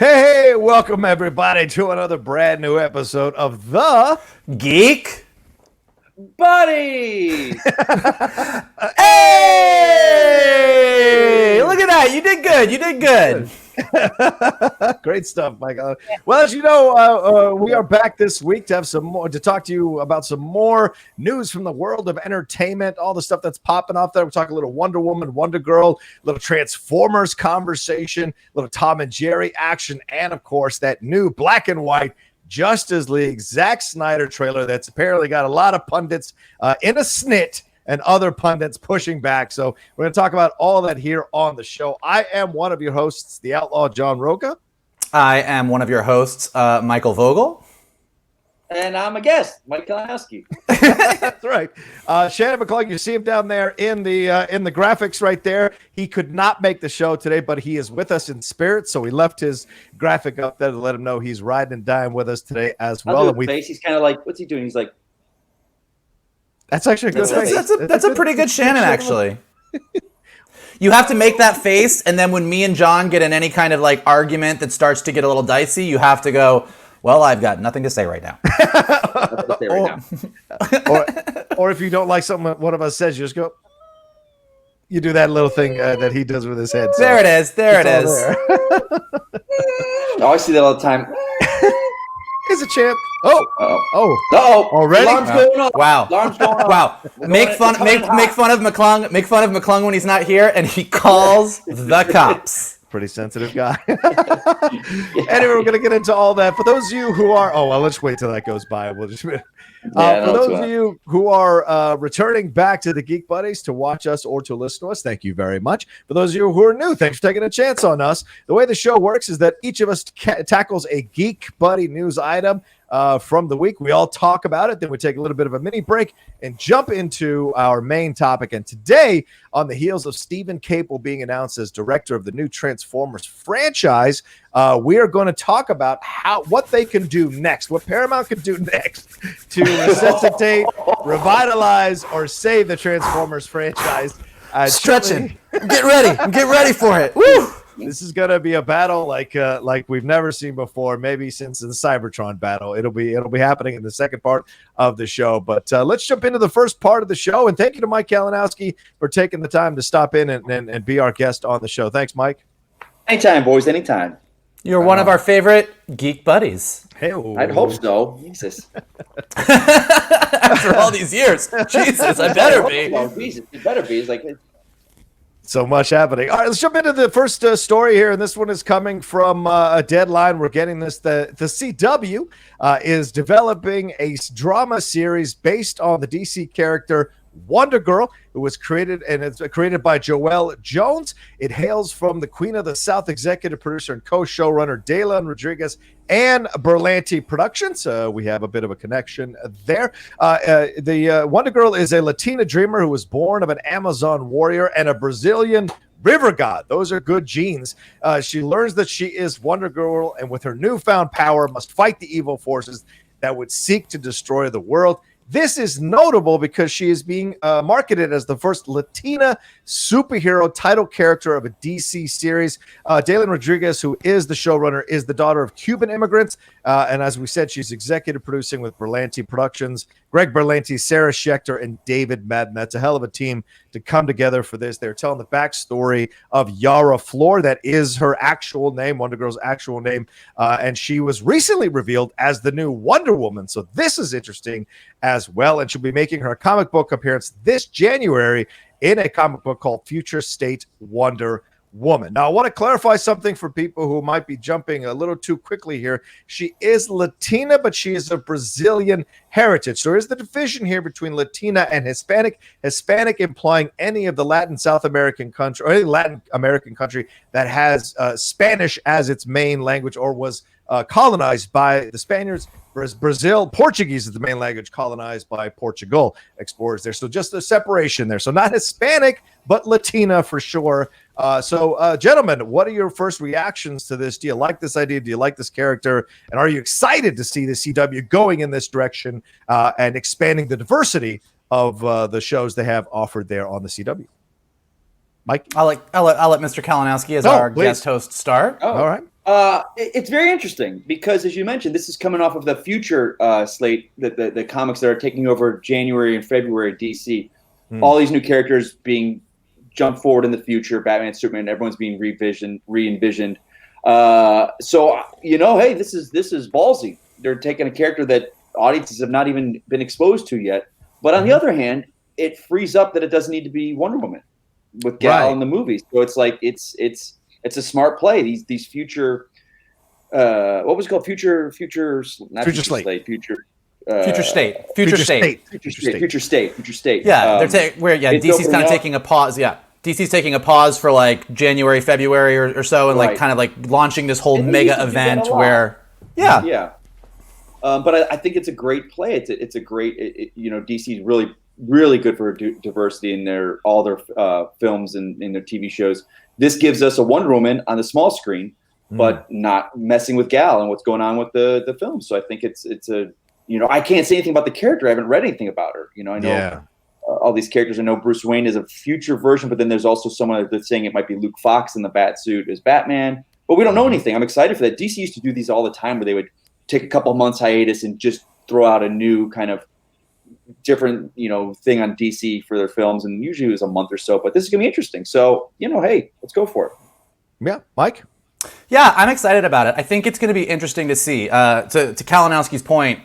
Hey, welcome everybody to another brand new episode of the Geek Buddies. Hey! Look at that. You did good. You did good. Great stuff, Mike. Well, as you know, we are back this week to have some more to talk to you about some more news from the world of entertainment, all the stuff that's popping off there. We'll talk a little Wonder Woman, Wonder Girl, a little Transformers conversation, a little Tom and Jerry action, and of course that new black and white Justice League Zack Snyder trailer that's apparently got a lot of pundits in a snit and other pundits pushing back. So we're going to talk about all of that here on the show. I am one of your hosts, the Outlaw John Rocha. I am one of your hosts, Michael Vogel. And I'm a guest, Mike Kalinowski. That's right. Shannon McClung, you see him down there in the graphics right there. He could not make the show today, but he is with us in spirit. So we left his graphic up there to let him know he's riding and dying with us today as well. And he's kind of like, what's he doing? He's like, that's actually a good face. That's a pretty good Shannon, actually. You have to make that face, and then when me and John get in any kind of like argument that starts to get a little dicey, you have to go, well, I've got nothing to say right now. Or if you don't like something one of us says, you just go, you do that little thing that he does with his head. So there it is. There it is. I see that all the time. He's a champ. Oh, already? Alarm's going on. Wow. Alarm's going on. Wow. Make fun of McClung. Make fun of McClung when he's not here, and he calls the cops. Pretty sensitive guy. Anyway, we're going to get into all that. For those of you who are, let's wait till that goes by. We'll just. For those of you who are returning back to the Geek Buddies to watch us or to listen to us, thank you very much. For those of you who are new, thanks for taking a chance on us. The way the show works is that each of us tackles a Geek Buddy news item from the week. We all talk about it. Then we take a little bit of a mini break and jump into our main topic. And today, on the heels of Steven Caple being announced as director of the new Transformers franchise, we are going to talk about what they can do next, what Paramount can do next to resuscitate, revitalize, or save the Transformers franchise. Stretching. Get ready for it. Woo! This is going to be a battle like we've never seen before, maybe since the Cybertron battle. It'll be happening in the second part of the show. But let's jump into the first part of the show. And thank you to Mike Kalinowski for taking the time to stop in and be our guest on the show. Thanks, Mike. Anytime, boys, anytime. You're one of our favorite Geek Buddies. Hey-o. I'd hope so. Jesus. After all these years. Jesus, I better be. Oh, Jesus, it better be. It's like... So much happening. All right, let's jump into the first story here, and this one is coming from a deadline. We're getting this. The CW is developing a drama series based on the DC character Wonder Girl, who was created, and it's created by Joelle Jones. It hails from the Queen of the South executive producer and co-showrunner Daylan Rodriguez and Berlanti Productions. We have a bit of a connection there. The Wonder Girl is a Latina dreamer who was born of an Amazon warrior and a Brazilian river god. Those are good genes. She learns that she is Wonder Girl, and with her newfound power, must fight the evil forces that would seek to destroy the world. This is notable because she is being marketed as the first Latina superhero title character of a DC series. Daylan Rodriguez, who is the showrunner, is the daughter of Cuban immigrants. And as we said, she's executive producing with Berlanti Productions, Greg Berlanti, Sarah Schechter, and David Madden. That's a hell of a team to come together for this. They're telling the backstory of Yara Flor. That is her actual name, Wonder Girl's actual name. And she was recently revealed as the new Wonder Woman. So this is interesting as well. And she'll be making her comic book appearance this January in a comic book called Future State Wonder Woman. Now, I want to clarify something for people who might be jumping a little too quickly here. She is Latina, but she is of Brazilian heritage. So there's the division here between Latina and Hispanic. Hispanic implying any of the Latin South American country, or any Latin American country that has Spanish as its main language or was colonized by the Spaniards. Whereas Brazil, Portuguese is the main language, colonized by Portugal explorers there. So just a separation there. So not Hispanic, but Latina for sure. So, gentlemen, what are your first reactions to this? Do you like this idea? Do you like this character? And are you excited to see the CW going in this direction and expanding the diversity of the shows they have offered there on the CW? Mike? I'll let Mr. Kalinowski as our guest host start. Oh. All right. It's very interesting because, as you mentioned, this is coming off of the future slate, the comics that are taking over January and February DC. All these new characters being jumped forward in the future, Batman, Superman, everyone's being re-envisioned. So, hey, this is ballsy. They're taking a character that audiences have not even been exposed to yet. But on the other hand, it frees up that it doesn't need to be Wonder Woman with Gal in the movies. So it's like it's a smart play. These future, what was it called? Future state. Yeah, DC's kind of taking a pause. Yeah, DC's taking a pause for like January, February, or so, and like kind of like launching this whole mega event where, but I think it's a great play. It's a great, DC's really good for diversity in all their films and in their TV shows. This gives us a Wonder Woman on the small screen, but not messing with Gal and what's going on with the film. So I think it's a, I can't say anything about the character. I haven't read anything about her. I know all these characters. I know Bruce Wayne is a future version, but then there's also someone that's saying it might be Luke Fox in the bat suit as Batman. But we don't know anything. I'm excited for that. DC used to do these all the time where they would take a couple months hiatus and just throw out a new kind of different, thing on DC for their films. And usually it was a month or so, but this is going to be interesting. So, hey, let's go for it. Yeah. Mike? Yeah, I'm excited about it. I think it's going to be interesting to see. To Kalinowski's point,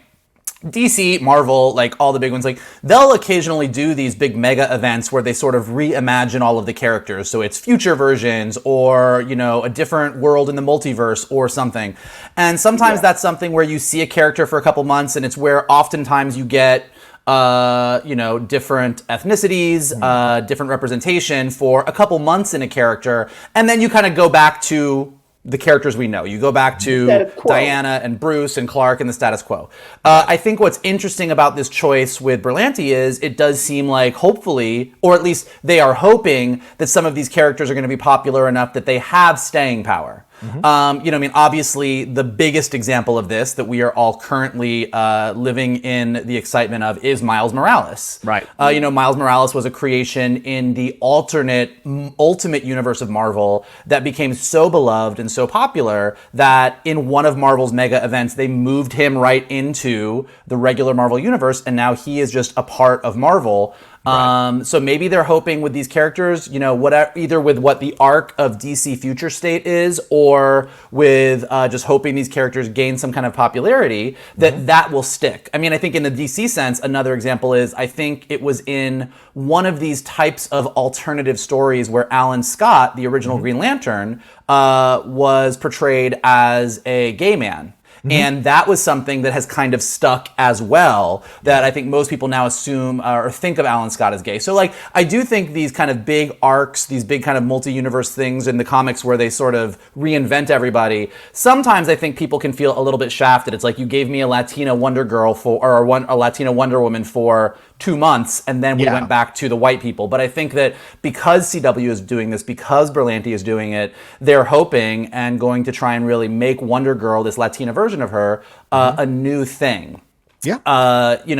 DC, Marvel, like all the big ones, like they'll occasionally do these big mega events where they sort of reimagine all of the characters. So it's future versions or, a different world in the multiverse or something. And sometimes that's something where you see a character for a couple months and it's where oftentimes you get different ethnicities, different representation for a couple months in a character. And then you kind of go back to the characters we know. You go back to Diana and Bruce and Clark and the status quo. I think what's interesting about this choice with Berlanti is it does seem like hopefully, or at least they are hoping that some of these characters are going to be popular enough that they have staying power. Obviously the biggest example of this that we are all currently living in the excitement of is Miles Morales. Right. Miles Morales was a creation in the ultimate universe of Marvel that became so beloved and so popular that in one of Marvel's mega events, they moved him right into the regular Marvel universe. And now he is just a part of Marvel. Right. So maybe they're hoping with these characters, either with what the arc of DC Future State is, or with just hoping these characters gain some kind of popularity, that will stick. I mean, I think in the DC sense, another example is, I think it was in one of these types of alternative stories where Alan Scott, the original Green Lantern, was portrayed as a gay man. And that was something that has kind of stuck as well, that I think most people now assume or think of Alan Scott as gay. So like, I do think these kind of big arcs, these big kind of multi-universe things in the comics where they sort of reinvent everybody, sometimes I think people can feel a little bit shafted. It's like, you gave me a Latina Wonder Girl a Latina Wonder Woman for 2 months, and then we went back to the white people. But I think that because CW is doing this, because Berlanti is doing it, they're hoping and going to try and really make Wonder Girl, this Latina version of her, a new thing. Yeah.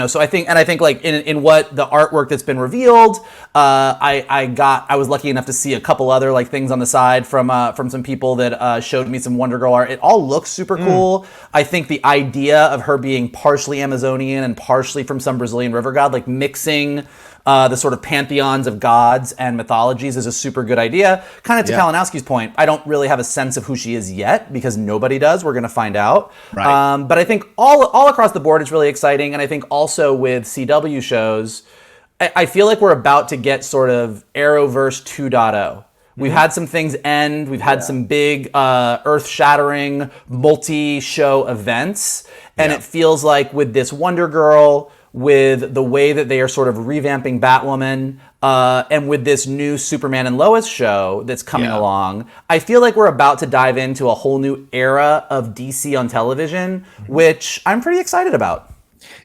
So I think like in what the artwork that's been revealed, I was lucky enough to see a couple other like things on the side from some people that showed me some Wonder Girl art. It all looks super cool. I think the idea of her being partially Amazonian and partially from some Brazilian river god, like mixing the sort of pantheons of gods and mythologies, is a super good idea. Kind of to Kalinowski's point, I don't really have a sense of who she is yet because nobody does. We're going to find out. Right. But I think all across the board it's really exciting. And I think also with CW shows, I feel like we're about to get sort of Arrowverse 2.0. We've had some things end. We've had some big earth-shattering multi-show events. And it feels like with this Wonder Girl, with the way that they are sort of revamping Batwoman, and with this new Superman and Lois show that's coming along, I feel like we're about to dive into a whole new era of DC on television, which I'm pretty excited about.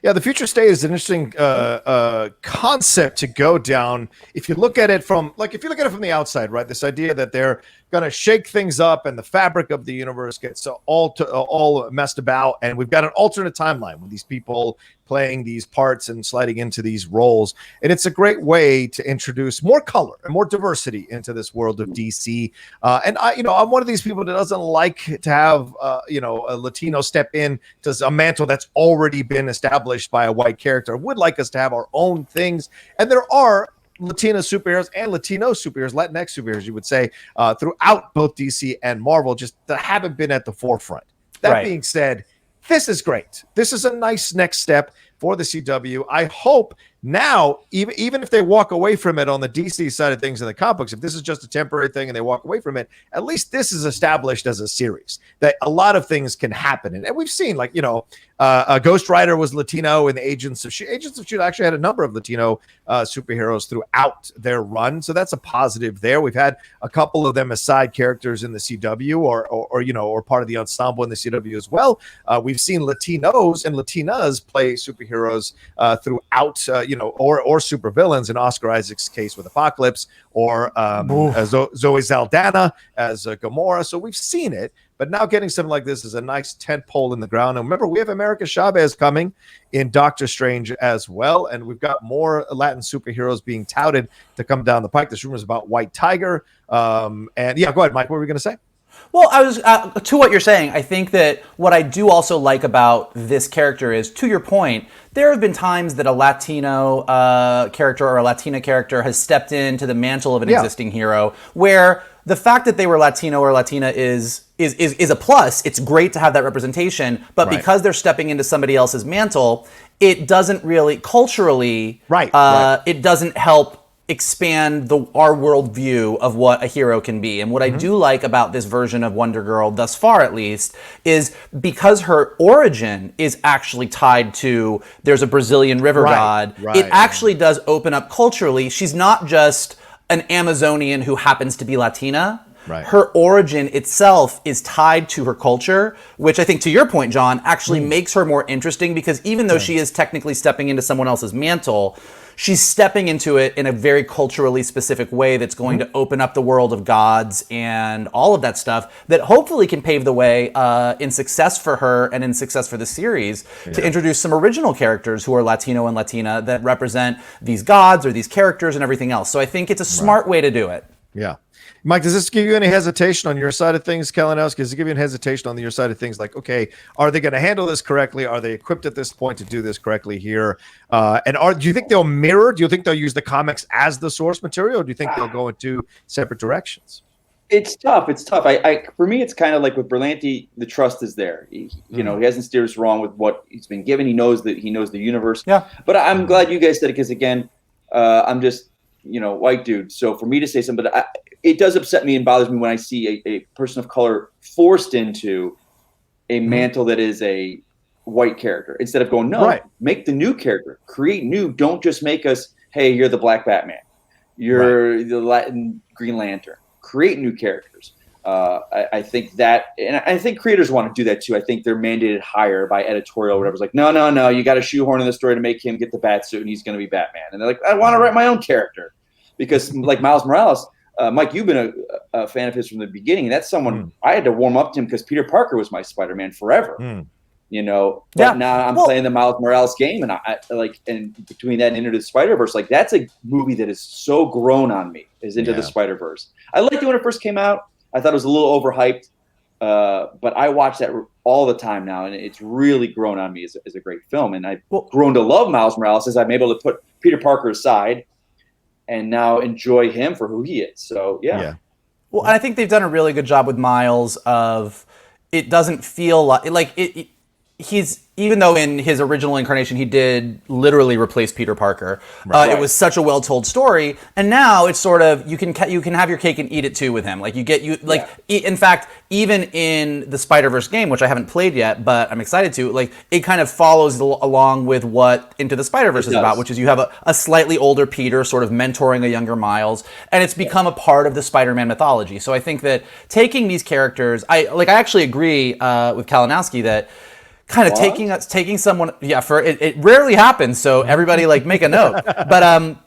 Yeah, the future state is an interesting concept to go down. If you look at it from the outside, right? This idea that they're going to shake things up and the fabric of the universe gets all messed about, and we've got an alternate timeline when these people playing these parts and sliding into these roles. And it's a great way to introduce more color and more diversity into this world of DC. And I'm one of these people that doesn't like to have, a Latino step in to a mantle that's already been established by a white character. I would like us to have our own things. And there are Latina superheroes and Latino superheroes, Latinx superheroes, you would say, throughout both DC and Marvel, just that haven't been at the forefront. That being said, this is great. This is a nice next step for the CW. I hope now, even if they walk away from it on the DC side of things in the comic books, if this is just a temporary thing and they walk away from it, at least this is established as a series that a lot of things can happen. And we've seen, Ghost Rider was Latino in the Agents of S.H.I.E.L.D. Agents of S.H.I.E.L.D. actually had a number of Latino superheroes throughout their run. So that's a positive there. We've had a couple of them as side characters in the CW or part of the ensemble in the CW as well. We've seen Latinos and Latinas play superheroes throughout, or supervillains in Oscar Isaac's case with Apocalypse, or Zoe Saldana as Gamora. So we've seen it, but now getting something like this is a nice tent pole in the ground. And remember, we have America Chavez coming in Doctor Strange as well, and we've got more Latin superheroes being touted to come down the pike. There's rumors about White Tiger. Go ahead, Mike. What were we going to say? Well, I was to what you're saying. I think that what I do also like about this character is, to your point, there have been times that a Latino character or a Latina character has stepped into the mantle of an existing hero, where the fact that they were Latino or Latina is a plus. It's great to have that representation, but because they're stepping into somebody else's mantle, it doesn't really culturally it doesn't help expand our worldview of what a hero can be. And what I do like about this version of Wonder Girl, thus far at least, is because her origin is actually tied to, there's a Brazilian river god, it actually does open up culturally. She's not just an Amazonian who happens to be Latina. Her origin itself is tied to her culture, which I think, to your point, John, actually makes her more interesting, because even though she is technically stepping into someone else's mantle, she's stepping into it in a very culturally specific way that's going to open up the world of gods and all of that stuff that hopefully can pave the way in success for her and in success for the series to introduce some original characters who are Latino and Latina that represent these gods or these characters and everything else. So I think it's a smart way to do it. Yeah. Mike, does this give you any hesitation on your side of things, Kalinowski? Does it give you any hesitation on your side of things? Like, okay, are they going to handle this correctly? Are they equipped at this point to do this correctly here? Do you think they'll mirror? Do you think they'll use the comics as the source material? Or do you think they'll go in two separate directions? It's tough. For me, it's kind of like with Berlanti, the trust is there. He hasn't steered us wrong with what he's been given. He knows the universe. Yeah. But I'm glad you guys said it, because again, I'm just, white dude. So for me to say something, it does upset me and bothers me when I see a person of color forced into a mantle that is a white character, instead of going, make the new character, create new. Don't just make us, hey, you're the Black Batman, you're the Latin Green Lantern. Create new characters. I think that, and I think creators want to do that too. I think they're mandated higher by editorial or whatever. It's like, no, you got to shoehorn in the story to make him get the bat suit and he's going to be Batman. And they're like, I want to write my own character, because like Miles Morales, Mike, you've been a fan of his from the beginning. That's someone I had to warm up to him, because Peter Parker was my Spider-Man forever. But now I'm playing the Miles Morales game, and and between that and Into the Spider-Verse, that's a movie that is so grown on me, is Into the Spider-Verse. I liked it when it first came out. I thought it was a little overhyped, but I watch that all the time now, and it's really grown on me as a great film. And I've grown to love Miles Morales as I'm able to put Peter Parker aside and now enjoy him for who he is. So, yeah. Well, and I think they've done a really good job with Miles of, it doesn't feel like he's, even though in his original incarnation he did literally replace Peter Parker, it was such a well-told story, and now it's sort of, you can have your cake and eat it too with him. In fact, even in the Spider-Verse game, which I haven't played yet, but I'm excited to, it kind of follows along with what Into the Spider-Verse is about, which is you have a slightly older Peter sort of mentoring a younger Miles, and it's become a part of the Spider-Man mythology. So I think that taking these characters, I actually agree with Kalinowski that kind of taking someone, it rarely happens, so everybody make a note. But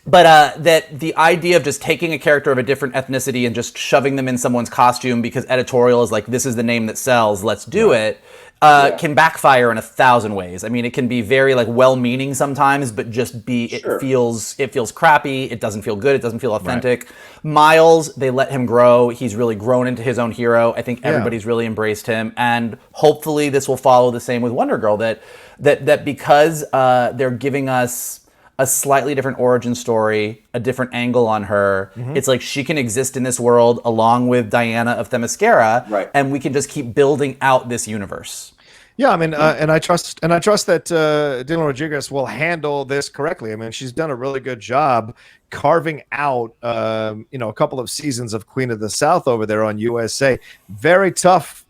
But that the idea of just taking a character of a different ethnicity and just shoving them in someone's costume because editorial is like, this is the name that sells, let's do it, can backfire in 1,000 ways. I mean, it can be very like well-meaning sometimes, but just it feels crappy. It doesn't feel good. It doesn't feel authentic. Right. Miles, they let him grow. He's really grown into his own hero. I think everybody's really embraced him, and hopefully this will follow the same with Wonder Girl. That because they're giving us a slightly different origin story, a different angle on her. It's like she can exist in this world along with Diana of Themyscira, and we can just keep building out this universe. Yeah, I mean, and I trust that Dylan Rodriguez will handle this correctly. I mean, she's done a really good job carving out, a couple of seasons of Queen of the South over there on USA. Very tough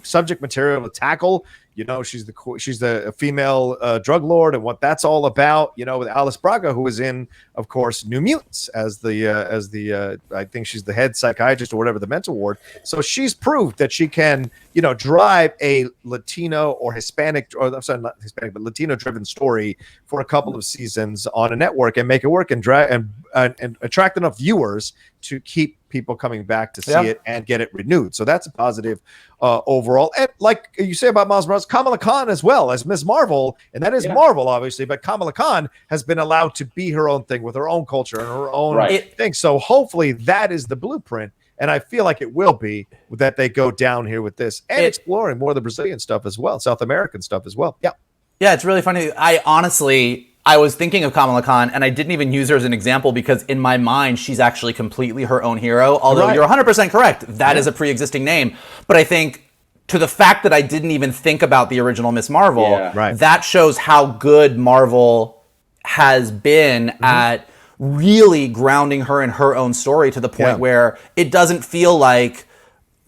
subject material to tackle. You know, she's the female drug lord and what that's all about. You know, with Alice Braga, who was in, of course, New Mutants as the I think she's the head psychiatrist or whatever, the mental ward. So she's proved that she can, drive a Latino or Hispanic, or I'm sorry, not Hispanic, but Latino-driven story for a couple of seasons on a network and make it work and drag and attract enough viewers to keep people coming back to see it and get it renewed. So that's a positive overall. And like you say about Miles Morales, Kamala Khan as well as Ms. Marvel, and that is Marvel, obviously, but Kamala Khan has been allowed to be her own thing with her own culture and her own thing. So hopefully that is the blueprint. And I feel like it will be that they go down here with this and exploring more of the Brazilian stuff as well, South American stuff as well. Yeah. Yeah, it's really funny. I was thinking of Kamala Khan, and I didn't even use her as an example because in my mind, she's actually completely her own hero. Although you're 100% correct. That is a pre-existing name. But I think to the fact that I didn't even think about the original Miss Marvel, that shows how good Marvel has been at really grounding her in her own story to the point where it doesn't feel like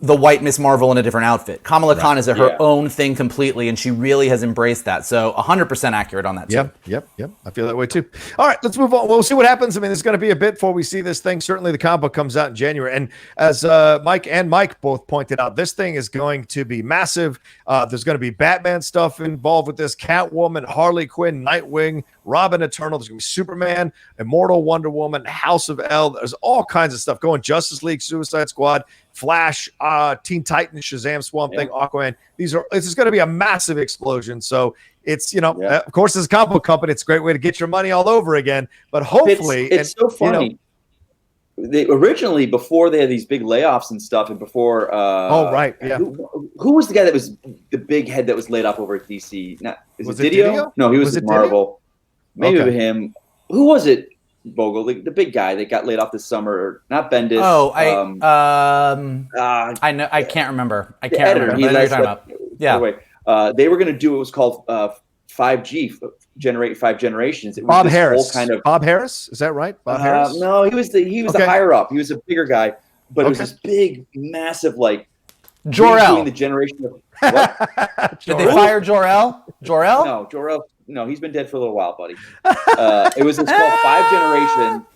the white Miss Marvel in a different outfit. Kamala Khan is her own thing completely, and she really has embraced that. So 100% accurate on that too. Yep. I feel that way too. All right, let's move on. We'll see what happens. I mean, it's going to be a bit before we see this thing. Certainly the comic book comes out in January. And as Mike both pointed out, this thing is going to be massive. There's going to be Batman stuff involved with this, Catwoman, Harley Quinn, Nightwing, Robin Eternal. There's going to be Superman, Immortal Wonder Woman, House of L. There's all kinds of stuff going. Justice League, Suicide Squad, Flash, Teen Titans, Shazam, Swamp Thing, Aquaman. This is going to be a massive explosion. So it's, of course, as a comic book company, it's a great way to get your money all over again. But hopefully, it's so funny. They originally, before they had these big layoffs and stuff, and before who was the guy that was the big head that was laid off over at DC? Was it Didio? No, he was at Marvel. Maybe him. Who was it? Vogel, the big guy that got laid off this summer. Not Bendis. I know. I can't remember. I can't remember. What you're talking about. Yeah. Anyway, they were going to do what was called 5G, generate 5 generations. It was Bob Harris. Bob Harris, is that right? Bob Harris? No, he was the higher up. He was a bigger guy, but it was this big, massive Jor-El. The generation of what? Did they fire Jor-El? No, Jor-El. No, he's been dead for a little while, buddy. It was called 5 Generation,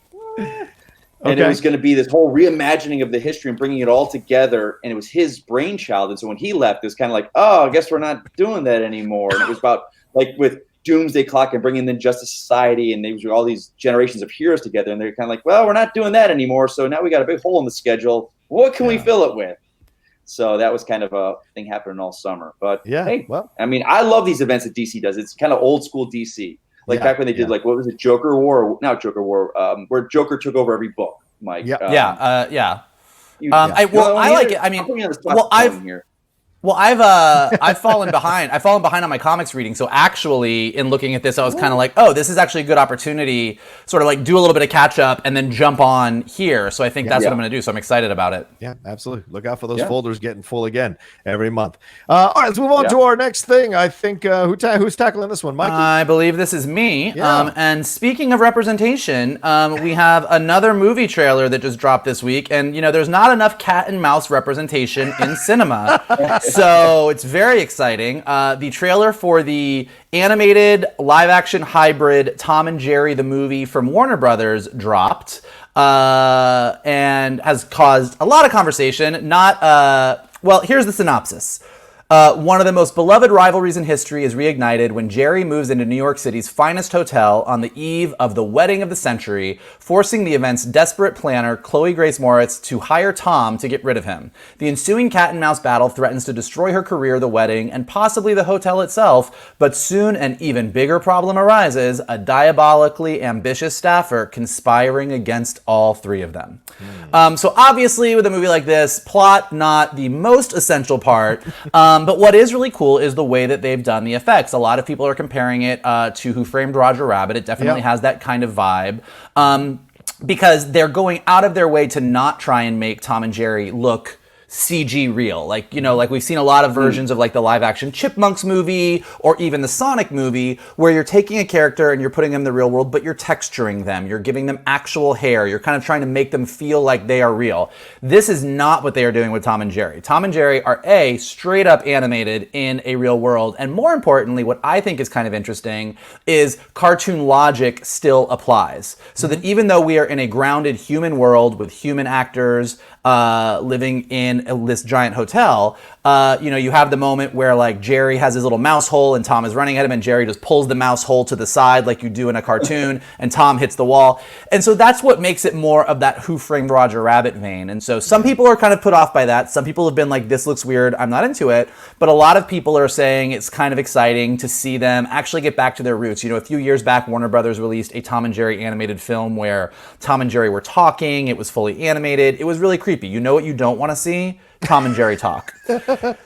and it was going to be this whole reimagining of the history and bringing it all together. And it was his brainchild. And so when he left, it was kind of like, oh, I guess we're not doing that anymore. And it was about with Doomsday Clock and bringing in Justice Society, and they were all these generations of heroes together. And they're kind of like, well, we're not doing that anymore. So now we got a big hole in the schedule. What can we fill it with? So that was kind of a thing happening all summer. But I mean, I love these events that DC does. It's kind of old school DC. Back when they did what was it, Joker War? Not Joker War, where Joker took over every book, Mike. I like it. I mean, I've fallen behind. I've fallen behind on my comics reading. So actually, in looking at this, I was kind of like, oh, this is actually a good opportunity, sort of do a little bit of catch up and then jump on here. So I think that's what I'm going to do. So I'm excited about it. Yeah, absolutely. Look out for those folders getting full again every month. All right, let's move on to our next thing. I think who's tackling this one, Mikey? I believe this is me. Yeah. And speaking of representation, we have another movie trailer that just dropped this week, and there's not enough cat and mouse representation in cinema. So it's very exciting. The trailer for the animated live-action hybrid Tom and Jerry the movie from Warner Brothers dropped and has caused a lot of conversation. Well, here's the synopsis. One of the most beloved rivalries in history is reignited when Jerry moves into New York City's finest hotel on the eve of the wedding of the century, forcing the event's desperate planner, Chloe Grace Moritz, to hire Tom to get rid of him. The ensuing cat-and-mouse battle threatens to destroy her career, the wedding, and possibly the hotel itself, but soon an even bigger problem arises, a diabolically ambitious staffer conspiring against all three of them. So obviously, with a movie like this, plot not the most essential part, but what is really cool is the way that they've done the effects. A lot of people are comparing it to Who Framed Roger Rabbit. It definitely has that kind of vibe. Because they're going out of their way to not try and make Tom and Jerry look CG real. Like, like we've seen a lot of versions of like the live action Chipmunks movie or even the Sonic movie where you're taking a character and you're putting them in the real world, but you're texturing them. You're giving them actual hair. You're kind of trying to make them feel like they are real. This is not what they are doing with Tom and Jerry. Tom and Jerry are straight up animated in a real world. And more importantly, what I think is kind of interesting is cartoon logic still applies. So that even though we are in a grounded human world with human actors, living in this giant hotel, you have the moment where like Jerry has his little mouse hole and Tom is running at him and Jerry just pulls the mouse hole to the side like you do in a cartoon and Tom hits the wall. And so that's what makes it more of that Who Framed Roger Rabbit vein. And so some people are kind of put off by that. Some people have been like, this looks weird, I'm not into it. But a lot of people are saying it's kind of exciting to see them actually get back to their roots. A few years back, Warner Brothers released a Tom and Jerry animated film where Tom and Jerry were talking. It was fully animated. It was really creepy. You know what you don't want to see? Tom and Jerry talk.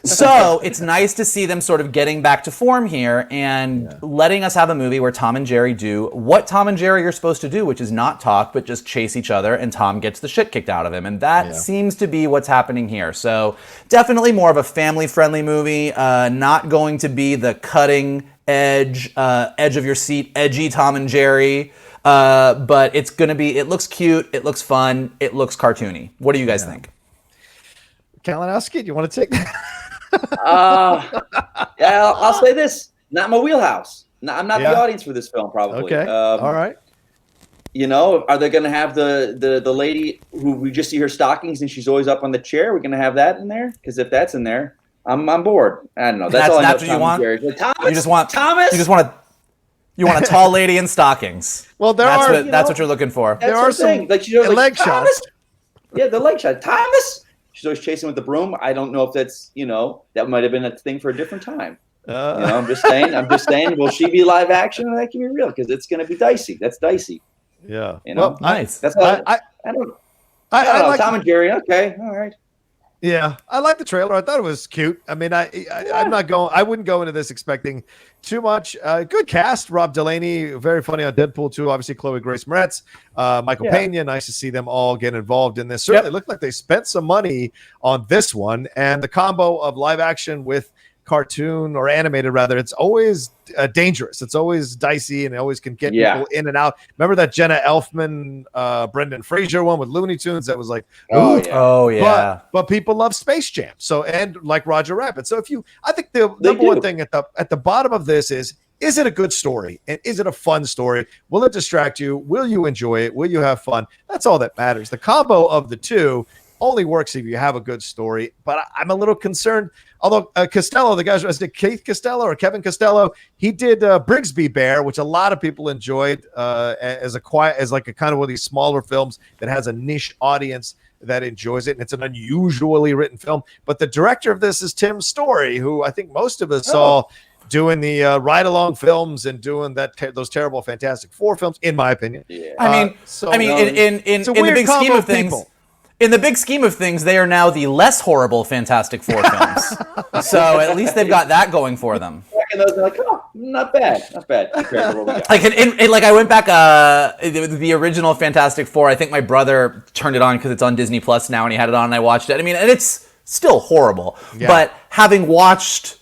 So it's nice to see them sort of getting back to form here and letting us have a movie where Tom and Jerry do what Tom and Jerry are supposed to do, which is not talk, but just chase each other, and Tom gets the shit kicked out of him. And that seems to be what's happening here. So definitely more of a family-friendly movie, not going to be the cutting edge of your seat, edgy Tom and Jerry. But it's going to be, it looks cute, it looks fun, it looks cartoony. What do you guys think? Kalinowski, do you want to take that? I'll say this. Not my wheelhouse. I'm not the audience for this film, probably. Okay, all right. Are they going to have the lady who we just see her stockings and she's always up on the chair? We're going to have that in there? Because if that's in there, I'm on board. I don't know. That's all I know. That's what you want? Like, Thomas, you just want Thomas? You just want a tall lady in stockings. Well, that's what you're looking for. There are some leg shots. Yeah, the leg shot. Thomas. She's always chasing with the broom. I don't know if that's that might have been a thing for a different time. I'm just saying. Will she be live action or that can be real? Because it's going to be dicey. That's dicey. Yeah. Well, nice. That's all. I don't know. Like Tom and Jerry. Okay. All right. Yeah, I like the trailer. I thought it was cute. I mean, I'm not going. I wouldn't go into this expecting too much. Good cast. Rob Delaney, very funny on Deadpool 2. Obviously, Chloe Grace Moretz, Michael Pena. Nice to see them all get involved in this. Certainly looked like they spent some money on this one, and the combo of live action with cartoon or animated rather, it's always dangerous. It's always dicey and it always can get people in and out. Remember that Jenna Elfman, Brendan Fraser one with Looney Tunes that was like, oh yeah. But people love Space Jam. So, and like Roger Rabbit. So I think the number one thing at the bottom of this is it a good story? And is it a fun story? Will it distract you? Will you enjoy it? Will you have fun? That's all that matters. The combo of the two only works if you have a good story. But I'm a little concerned. Although Costello, the guys, was it Keith Costello or Kevin Costello? He did Brigsby Bear, which a lot of people enjoyed as a kind of one of these smaller films that has a niche audience that enjoys it, and it's an unusually written film. But the director of this is Tim Story, who I think most of us saw doing the ride-along films and doing those terrible Fantastic Four films, in my opinion. Yeah. In the big scheme of things. In the big scheme of things, they are now the less horrible Fantastic Four films. So at least they've got that going for them. Those are like, not bad. Like I went back, the original Fantastic Four. I think my brother turned it on because it's on Disney Plus now, and he had it on, and I watched it. I mean, and it's still horrible. Yeah. But having watched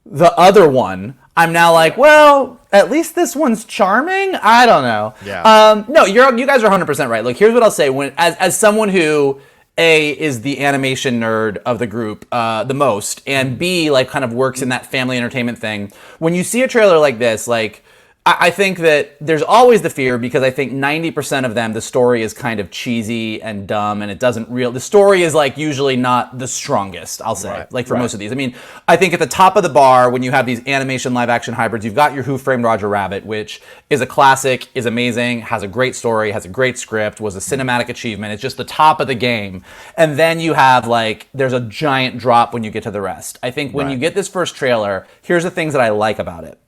the other one, I'm now like, well, at least this one's charming. I don't know. Yeah. No, you guys are 100% right. Look, here's what I'll say. As someone who is the animation nerd of the group the most, and B, like kind of works in that family entertainment thing. When you see a trailer like this, like I think that there's always the fear because I think 90% of them, the story is kind of cheesy and dumb and it doesn't the story is like usually not the strongest, I'll say, like for most of these. I mean, I think at the top of the bar, when you have these animation live action hybrids, you've got your Who Framed Roger Rabbit, which is a classic, is amazing, has a great story, has a great script, was a cinematic achievement. It's just the top of the game. And then you have like, there's a giant drop when you get to the rest. I think when you get this first trailer, here's the things that I like about it.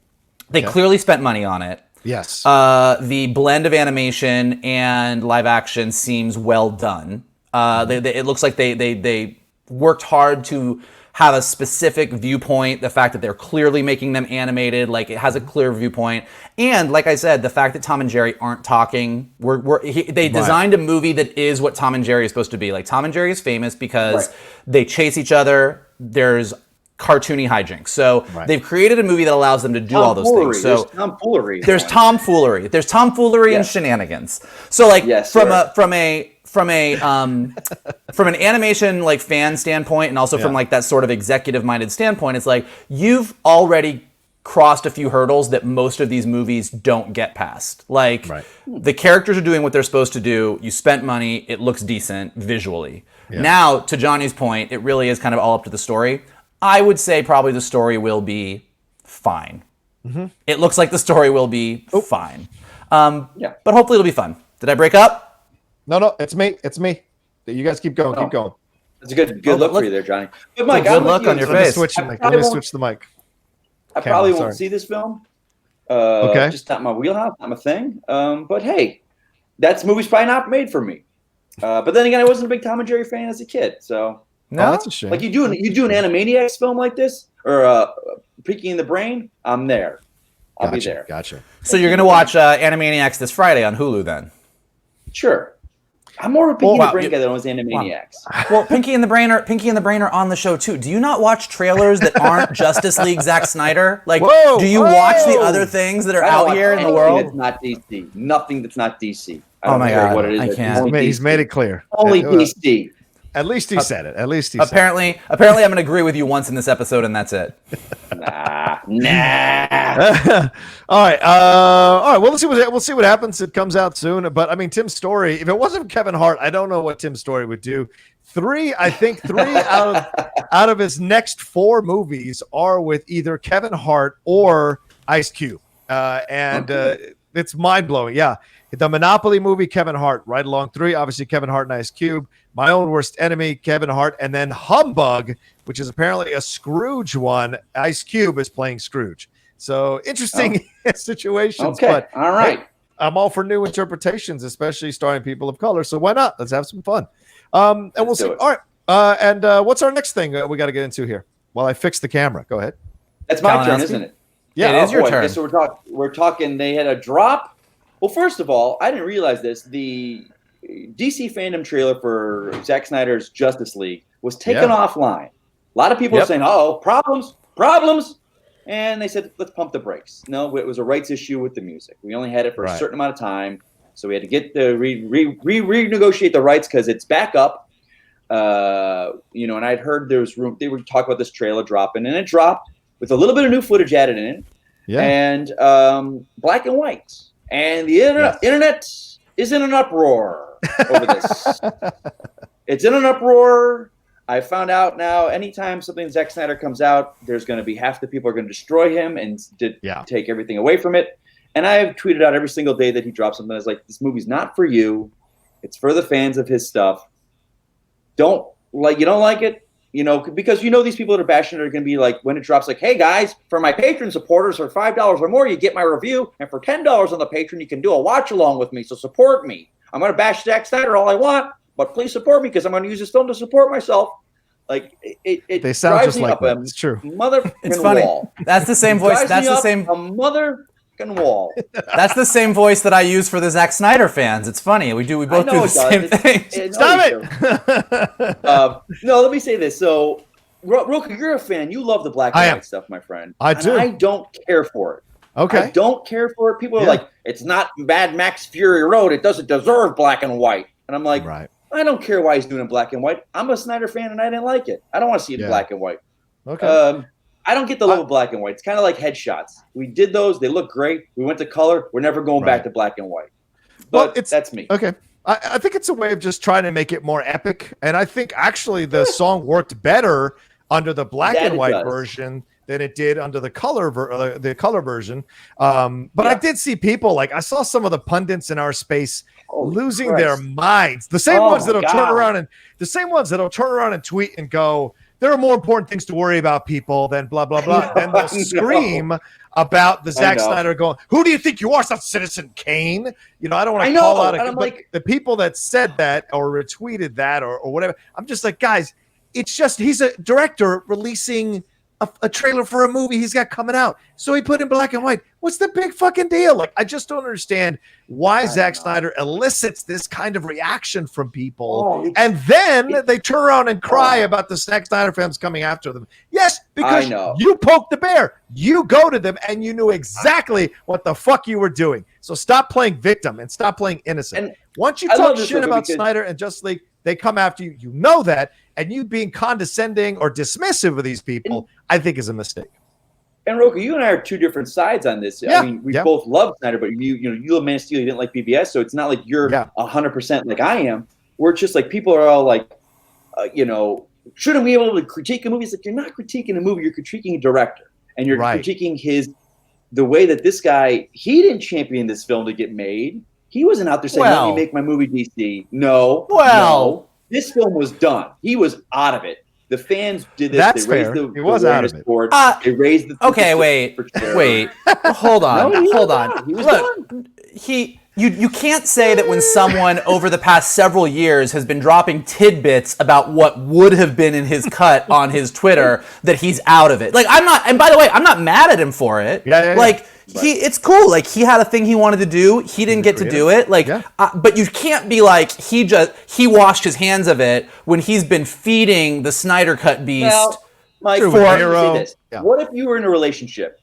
They clearly spent money on it. Yes. The blend of animation and live action seems well done. It looks like they worked hard to have a specific viewpoint. The fact that they're clearly making them animated, like it has a clear viewpoint. And like I said, the fact that Tom and Jerry aren't talking. They designed a movie that is what Tom and Jerry is supposed to be. Like Tom and Jerry is famous because they chase each other. There's cartoony hijinks. So they've created a movie that allows them to do all those things. So there's tomfoolery. There's tomfoolery and shenanigans. So like from an animation like fan standpoint and also from like that sort of executive minded standpoint, it's like you've already crossed a few hurdles that most of these movies don't get past. Like the characters are doing what they're supposed to do. You spent money. It looks decent visually. Now, to Johnny's point, it really is kind of all up to the story. I would say probably the story will be fine. It looks like the story will be fine. But hopefully it'll be fun. Did I break up? No, it's me. It's me. You guys keep going. Keep going. That's a good look for you there, Johnny. But Mike, good look on your face. Let me switch the mic. I probably won't see this film. Just not my wheelhouse, not my thing. But hey, that movie's probably not made for me. But then again, I wasn't a big Tom and Jerry fan as a kid, so. No, that's a shame. Like you do an Animaniacs film like this, or Pinky and the Brain, I'm there. I'll be there. Gotcha. So you're gonna watch Animaniacs this Friday on Hulu then? Sure. I'm more of a Pinky and the Brain guy than I was Animaniacs. Well, Pinky and the Brain are on the show too. Do you not watch trailers that aren't Justice League Zack Snyder? Like, do you watch the other things that are out here in the world? It's not DC. Nothing that's not DC. I don't care what it is. I can't. He's made it clear. Only DC. At least he said it. Apparently, I'm going to agree with you once in this episode, and that's it. Nah. All right. Well, we'll see what happens. It comes out soon. But I mean, Tim's story. If it wasn't Kevin Hart, I don't know what Tim's story would do. Three out of his next 4 movies are with either Kevin Hart or Ice Cube, and it's mind blowing. Yeah. The Monopoly movie, Kevin Hart, right along 3. Obviously, Kevin Hart and Ice Cube. My Own Worst Enemy, Kevin Hart. And then Humbug, which is apparently a Scrooge one. Ice Cube is playing Scrooge. So interesting situations. Okay. But all right. Hey, I'm all for new interpretations, especially starring people of color. So why not? Let's have some fun. And we'll see. All right. And what's our next thing we got to get into here? While I fix the camera. Go ahead. That's my turn, isn't it? Yeah, it is your turn. So we're talking. They had a drop. Well, first of all, I didn't realize this. The DC fandom trailer for Zack Snyder's Justice League was taken offline. A lot of people were saying, problems. And they said, let's pump the brakes. No, it was a rights issue with the music. We only had it for a certain amount of time. So we had to get the renegotiate the rights because it's back up. And I'd heard there was room. They would talk about this trailer dropping, and it dropped with a little bit of new footage added in it. Yeah. And black and white. And the internet is in an uproar over this. It's in an uproar. I found out now anytime something Zack Snyder comes out, there's going to be half the people are going to destroy him and take everything away from it. And I have tweeted out every single day that he drops something that's like, this movie's not for you. It's for the fans of his stuff. You don't like it? Because these people that are passionate are going to be like, when it drops, like, hey guys, for my Patreon supporters, for $5 or more, you get my review, and for $10 on the Patreon, you can do a watch along with me. So support me. I'm going to bash Zack Snyder all I want, but please support me because I'm going to use this film to support myself. Like they sound just like that. It's true. It's funny. Wall. That's the same voice. That's the same. A motherfucking wall. That's the same voice that I use for the Zack Snyder fans. It's funny. We both do the same thing. Stop it. No, let me say this. So, Rocha, you're a fan. You love the black and white stuff, my friend. I do. And I don't care for it. Okay. I don't care for it. People are like, it's not Mad Max Fury Road. It doesn't deserve black and white. And I'm like, I don't care why he's doing it in black and white. I'm a Snyder fan, and I didn't like it. I don't want to see it in black and white. Okay. I don't get the love of black and white. It's kind of like headshots. We did those. They look great. We went to color. We're never going back to black and white. But that's me. Okay. I think it's a way of just trying to make it more epic. And I think actually the song worked better under the black and white version than it did under the color version. But I did see people, like I saw some of the pundits in our space losing their minds. The same ones that'll turn around and tweet and go, there are more important things to worry about, people, than blah, blah, blah. Then they'll scream about the Zack Snyder going, who do you think you are, Citizen Kane? You know, I don't want to call out the people that said that or retweeted that or whatever. I'm just like, guys, it's just he's a director releasing a trailer for a movie he's got coming out. So he put in black and white. What's the big fucking deal? Like, I just don't understand why Zack Snyder elicits this kind of reaction from people. And then they turn around and cry about the Zack Snyder fans coming after them. Yes, because you poked the bear. You go to them and you knew exactly what the fuck you were doing. So stop playing victim and stop playing innocent. And once you talk shit about Snyder and Justice League, they come after you. You know that. And you being condescending or dismissive of these people, I think is a mistake. And Rocha, you and I are two different sides on this. I mean, we both love Snyder, but you love Man of Steel, you didn't like BBS, so it's not like you're 100% like I am. We're just like, people are all like, shouldn't we be able to critique a movie? It's like, you're not critiquing a movie, you're critiquing a director. And you're critiquing the way that this guy, he didn't champion this film to get made. He wasn't out there saying, let me make my movie, DC. No. This film was done. He was out of it. The fans did this. That's they raised fair. The he was out of it. Board. They raised the wait. Hold on. He was done. You can't say that when someone over the past several years has been dropping tidbits about what would have been in his cut on his Twitter that he's out of it. Like, I'm not, and by the way, I'm not mad at him for it. It's cool. Like, he had a thing he wanted to do. He didn't get to do it. Like, but you can't be like, he washed his hands of it when he's been feeding the Snyder Cut beast. Well, Mike, what if you were in a relationship?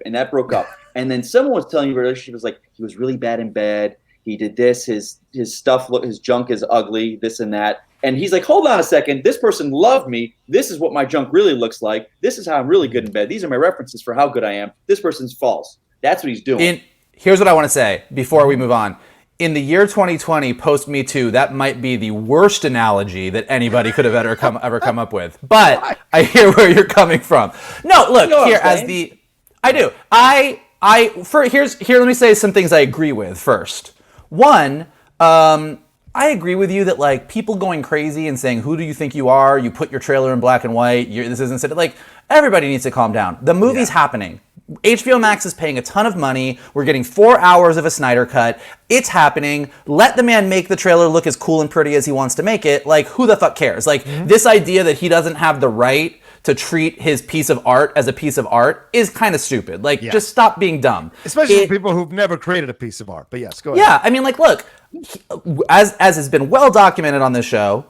And that broke up, and then someone was telling you the relationship was like, he was really bad in bed. He did this. His stuff, his junk is ugly. This and that. And he's like, hold on a second. This person loved me. This is what my junk really looks like. This is how I'm really good in bed. These are my references for how good I am. This person's false. That's what he's doing. Here's what I want to say before we move on. In the year 2020, post Me Too, that might be the worst analogy that anybody could have ever come up with. But I hear where you're coming from. No, look, I do. Here, let me say some things I agree with first. One, I agree with you that, like, people going crazy and saying, who do you think you are? You put your trailer in black and white. This isn't, like, everybody needs to calm down. The movie's happening. HBO Max is paying a ton of money. We're getting 4 hours of a Snyder Cut. It's happening. Let the man make the trailer look as cool and pretty as he wants to make it. Like, who the fuck cares? Like, this idea that he doesn't have the right to treat his piece of art as a piece of art is kind of stupid. Like, just stop being dumb. Especially for people who've never created a piece of art. But yes, go ahead. Yeah, I mean, like, look, as has been well documented on this show,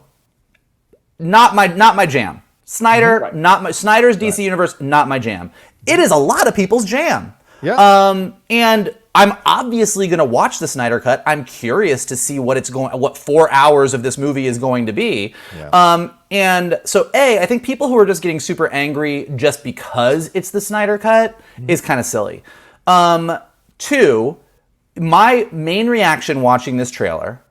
not my jam. Snyder, Snyder's DC Universe, not my jam. It is a lot of people's jam. Yeah. And I'm obviously going to watch the Snyder Cut. I'm curious to see what 4 hours of this movie is going to be. Yeah. And so, I think people who are just getting super angry just because it's the Snyder Cut is kind of silly. Two, my main reaction watching this trailer,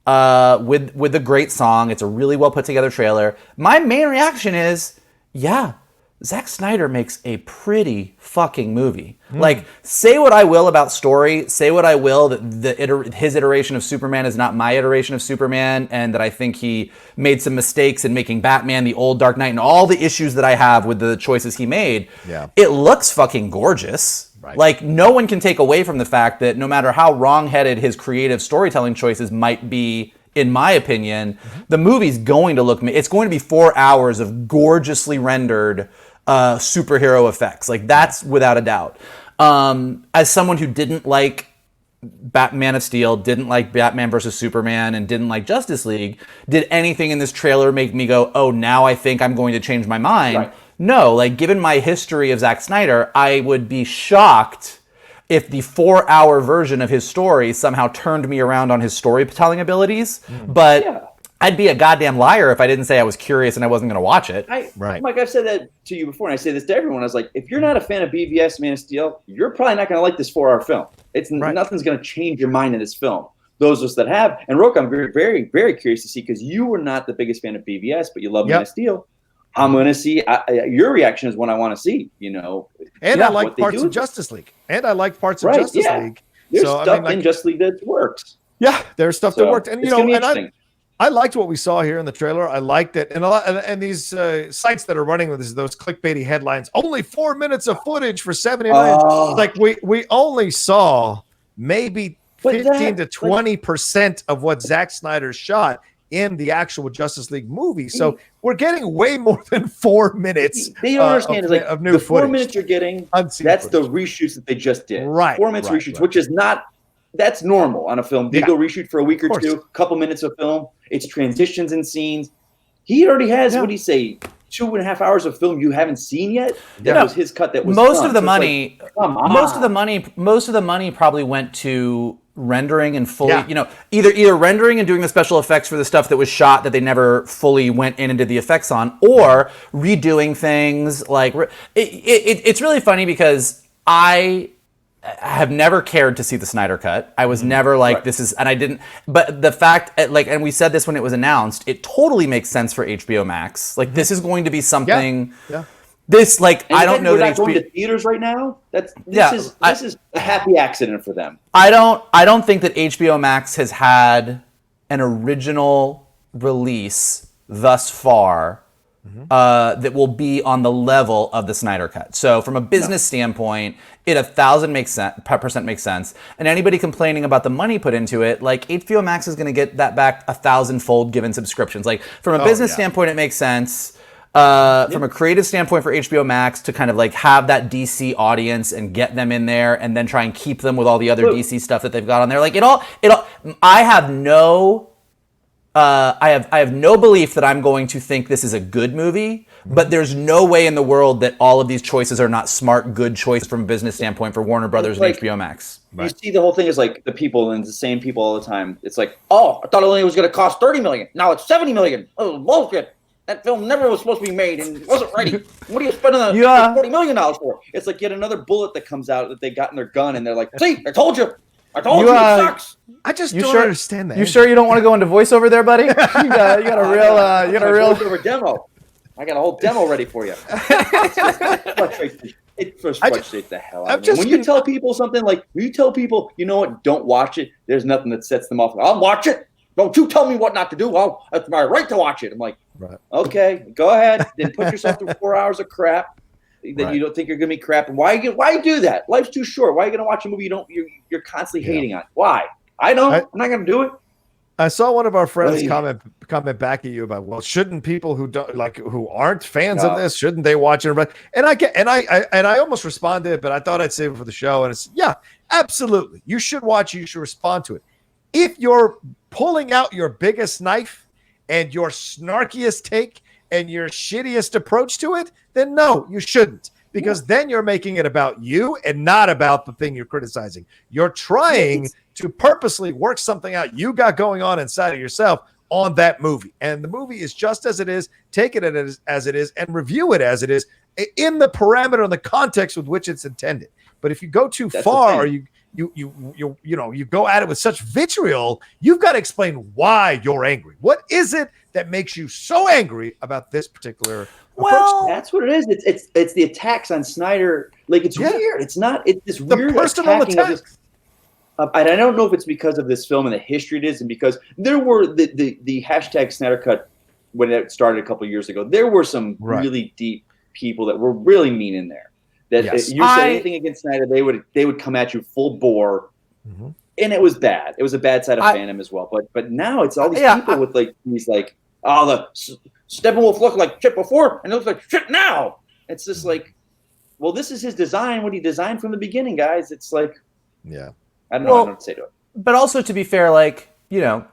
with the great song, it's a really well put together trailer. My main reaction is, Zack Snyder makes a pretty fucking movie. Like, say what I will about story, say what I will that his iteration of Superman is not my iteration of Superman, and that I think he made some mistakes in making Batman the old Dark Knight, and all the issues that I have with the choices he made. Yeah. It looks fucking gorgeous. Right. Like, no one can take away from the fact that no matter how wrong-headed his creative storytelling choices might be, in my opinion, the movie's going to look, it's going to be 4 hours of gorgeously rendered superhero effects. Like, that's without a doubt. As someone who didn't like Man of Steel, didn't like Batman versus Superman, and didn't like Justice League, did anything in this trailer make me go, oh, now I think I'm going to change my mind? Right. No, like, given my history of Zack Snyder, I would be shocked if the 4 hour version of his story somehow turned me around on his storytelling abilities. But I'd be a goddamn liar if I didn't say I was curious and I wasn't going to watch it. Mike, I've said that to you before, and I say this to everyone. I was like, if you're not a fan of BVS, Man of Steel, you're probably not going to like this 4-hour film. Nothing's going to change your mind in this film. Those of us that have, and Rocha, I'm very, very, very curious to see, because you were not the biggest fan of BVS, but you love Man of Steel. I'm going to see your reaction is what I want to see. And I like parts of Justice League. Justice League. There's stuff in Justice League that works. Yeah, there's stuff that worked, and I liked what we saw here in the trailer. I liked it, and these sites that are running with those clickbaity headlines, only 4 minutes of footage for 70 million. Like we only saw maybe 15 to 20% of what Zack Snyder shot in the actual Justice League movie. So we're getting way more than 4 minutes. They don't understand of new footage. 4 minutes you're getting, that's the reshoots that they just did. Right. 4 minutes reshoots, which is not. That's normal on a film. They go reshoot for a week or two, couple minutes of film. It's transitions and scenes. He already has, what do you say, 2.5 hours of film you haven't seen yet? That was his cut. That was most of the money. Most of the money probably went to rendering and fully, either rendering and doing the special effects for the stuff that was shot that they never fully went in and did the effects on, or redoing things. Like it's really funny because I have never cared to see the Snyder Cut. I was never like, this is, and I didn't, but the fact, and we said this when it was announced, it totally makes sense for HBO Max. Like, this is going to be something, this, like, I don't know that HBO... going to theaters right now? This is a happy accident for them. I don't think that HBO Max has had an original release thus far that will be on the level of the Snyder Cut. So from a business standpoint, it 1,000% makes sense. And anybody complaining about the money put into it, like HBO Max is going to get that back 1,000-fold given subscriptions. Like from a business standpoint, it makes sense. From a creative standpoint for HBO Max to kind of like have that DC audience and get them in there and then try and keep them with all the other DC stuff that they've got on there. Like I have no belief that I'm going to think this is a good movie, but there's no way in the world that all of these choices are not smart, good choices from a business standpoint for Warner Brothers and HBO Max. You see the whole thing is like the people and the same people all the time. It's like, oh, I thought it only was going to cost $30 million. Now it's $70 million. Oh, bullshit. That film never was supposed to be made and wasn't ready. What are you spending $40 million for? It's like yet another bullet that comes out that they got in their gun and they're like, see, I told you. I told you it sucks. I just don't understand that. You sure you don't want to go into voiceover there, buddy? You got a real voiceover demo. I got a whole demo ready for you. It frustrates the hell out of me. When you tell people something like, when you tell people, you know what, don't watch it, there's nothing that sets them off. I'll watch it. Don't you tell me what not to do. Well, it's my right to watch it. I'm like, okay, go ahead. Then put yourself through 4 hours of crap that you don't think you're going to be crap. And why do that? Life's too short. Why are you going to watch a movie you're constantly hating on? Why? I'm not going to do it. I saw one of our friends comment back at you about, well, shouldn't people who aren't fans of this, shouldn't they watch it? And I almost responded, but I thought I'd save it for the show. And it's absolutely. You should watch it. You should respond to it. If you're pulling out your biggest knife and your snarkiest take and your shittiest approach to it, then no, you shouldn't. Because then you're making it about you and not about the thing you're criticizing. You're trying to purposely work something out you got going on inside of yourself on that movie. And the movie is just as it is. Take it as it is and review it as it is in the parameter and the context with which it's intended. But if you go too far or you go at it with such vitriol, you've got to explain why you're angry. What is it that makes you so angry about this particular approach? That's what it is. It's the attacks on Snyder. Like, it's weird. It's this weird personal attack. And I don't know if it's because of this film and the history it is, and because there were the hashtag Snyder Cut when it started a couple of years ago. There were some really deep people that were really mean in there. That you said anything against Snyder, they would come at you full bore, and it was bad. It was a bad side of fandom as well. But now it's all these people with like these like, oh, the Steppenwolf looked like shit before and it looks like shit now. It's just like, well, this is his design. What he designed from the beginning, guys. It's like, I don't know what to say to it. But also, to be fair, like,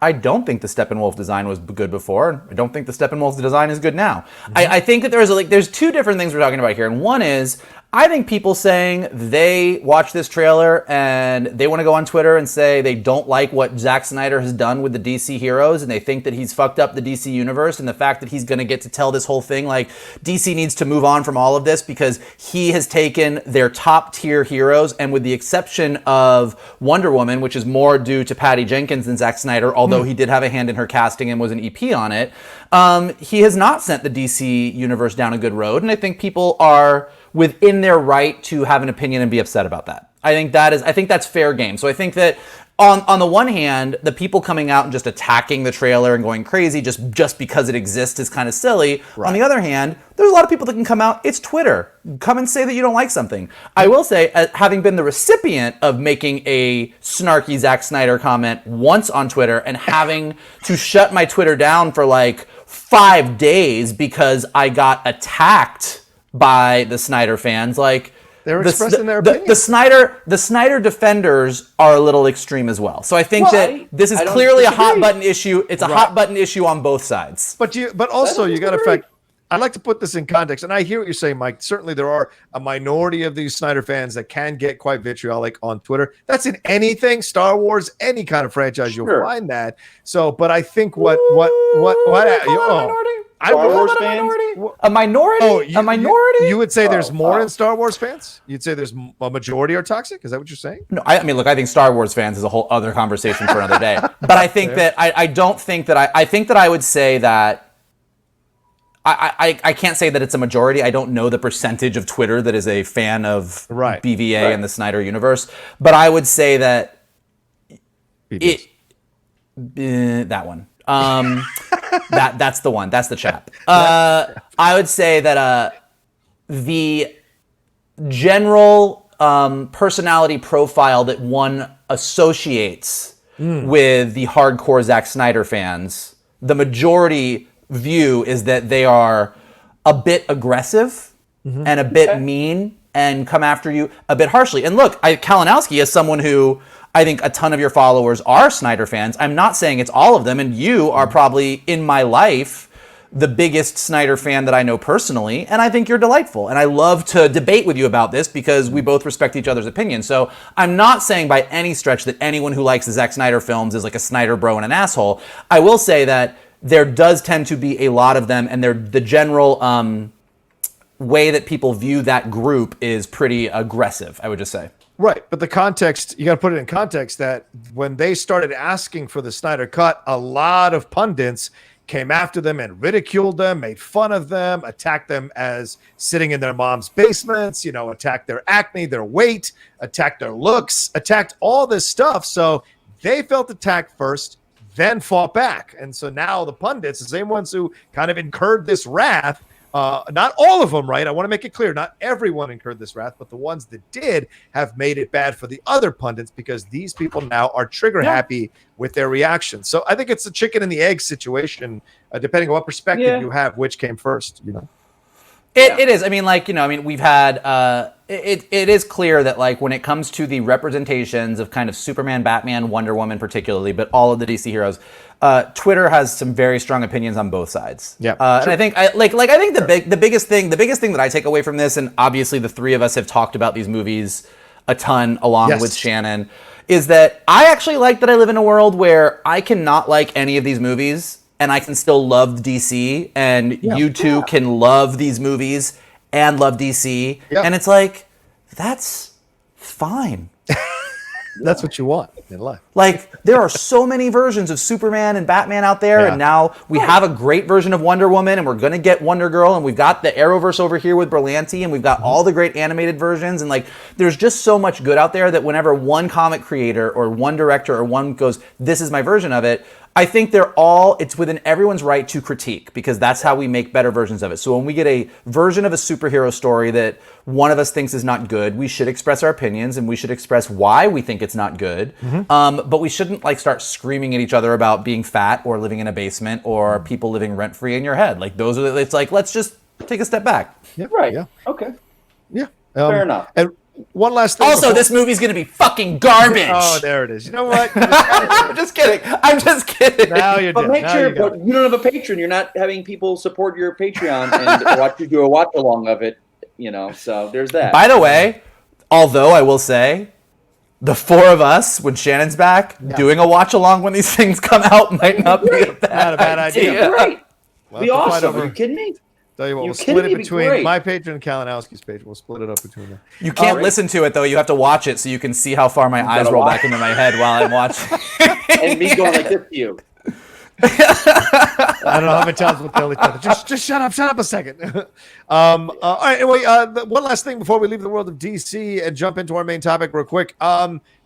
I don't think the Steppenwolf design was good before. I don't think the Steppenwolf design is good now. I think that there's two different things we're talking about here. And one is, I think people saying they watch this trailer and they want to go on Twitter and say they don't like what Zack Snyder has done with the DC heroes, and they think that he's fucked up the DC universe, and the fact that he's going to get to tell this whole thing like DC needs to move on from all of this because he has taken their top tier heroes, and with the exception of Wonder Woman, which is more due to Patty Jenkins than Zack Snyder, although he did have a hand in her casting and was an EP on it, he has not sent the DC universe down a good road, and I think people are within their right to have an opinion and be upset about that. I think that's fair game. So I think that on the one hand, the people coming out and just attacking the trailer and going crazy just because it exists is kind of silly. Right. On the other hand, there's a lot of people that can come out. It's Twitter. Come and say that you don't like something. I will say, having been the recipient of making a snarky Zack Snyder comment once on Twitter and having to shut my Twitter down for like 5 days because I got attacked by the Snyder fans, like they're expressing their opinion. The Snyder defenders are a little extreme as well. So I think that this is clearly a hot button issue. It's a hot button issue on both sides. But also you got to fact. I'd like to put this in context, and I hear what you're saying, Mike. Certainly, there are a minority of these Snyder fans that can get quite vitriolic on Twitter. That's in anything, Star Wars, any kind of franchise, you'll find that. So, but I think what Star Wars fans? A minority? A minority? You would say there's more in Star Wars fans? You'd say there's a majority are toxic? Is that what you're saying? No, I mean, look, I think Star Wars fans is a whole other conversation for another day. But I think that I don't think that I think that I would say that I can't say that it's a majority. I don't know the percentage of Twitter that is a fan of BVA and the Snyder universe. But I would say that that one. That's the one. That's the chap. I would say that the general personality profile that one associates with the hardcore Zack Snyder fans, the majority view is that they are a bit aggressive and a bit mean and come after you a bit harshly. And look, Kalinowski is someone who I think a ton of your followers are Snyder fans. I'm not saying it's all of them, and you are probably, in my life, the biggest Snyder fan that I know personally, and I think you're delightful. And I love to debate with you about this because we both respect each other's opinions. So I'm not saying by any stretch that anyone who likes the Zack Snyder films is like a Snyder bro and an asshole. I will say that there does tend to be a lot of them, and the general way that people view that group is pretty aggressive, I would just say. Right, but the context, you got to put it in context that when they started asking for the Snyder Cut, a lot of pundits came after them and ridiculed them, made fun of them, attacked them as sitting in their mom's basements, attacked their acne, their weight, attacked their looks, attacked all this stuff. So they felt attacked first, then fought back. And so now the pundits, the same ones who kind of incurred this wrath, not all of them, right? I want to make it clear. Not everyone incurred this wrath, but the ones that did have made it bad for the other pundits because these people now are trigger happy with their reactions. So I think it's a chicken and the egg situation, depending on what perspective you have, which came first, It is. I mean, we've had, it is clear that like when it comes to the representations of kind of Superman, Batman, Wonder Woman particularly, but all of the DC heroes, Twitter has some very strong opinions on both sides. Yeah. And I think the biggest thing that I take away from this, and obviously the three of us have talked about these movies a ton along with Shannon, is that I actually like that I live in a world where I cannot like any of these movies and I can still love DC, and you two can love these movies and love DC. Yeah. And it's like, that's fine. That's what you want in life. Like, there are so many versions of Superman and Batman out there, and now we have a great version of Wonder Woman, and we're going to get Wonder Girl, and we've got the Arrowverse over here with Berlanti, and we've got all the great animated versions, and like, there's just so much good out there that whenever one comic creator or one director or one goes, this is my version of it, I think it's within everyone's right to critique, because that's how we make better versions of it. So when we get a version of a superhero story that one of us thinks is not good, we should express our opinions and we should express why we think it's not good. But we shouldn't like start screaming at each other about being fat or living in a basement or people living rent free in your head. Like it's like, let's just take a step back. Yeah. Right. Yeah. Okay. Yeah. Fair enough. And one last thing. Also, this movie's going to be fucking garbage. Oh, there it is. You know what? I'm just kidding. Now you But make sure, but you don't have a patron. You're not having people support your Patreon and watch you do a watch along of it. So there's that. By the way, although I will say, the four of us, when Shannon's back, doing a watch along when these things come out might not be a bad idea. Great. We'll be awesome. Are you kidding me? Tell you what, we'll split it between my page and Kalinowski's page. We'll split it up between them. You can't listen to it, though. You have to watch it so you can see how far my eyes roll back into my head while I'm watching. And me going like this to you. I don't know how many times we'll tell each other. Just shut up a second. All right, anyway, one last thing before we leave the world of DC and jump into our main topic real quick.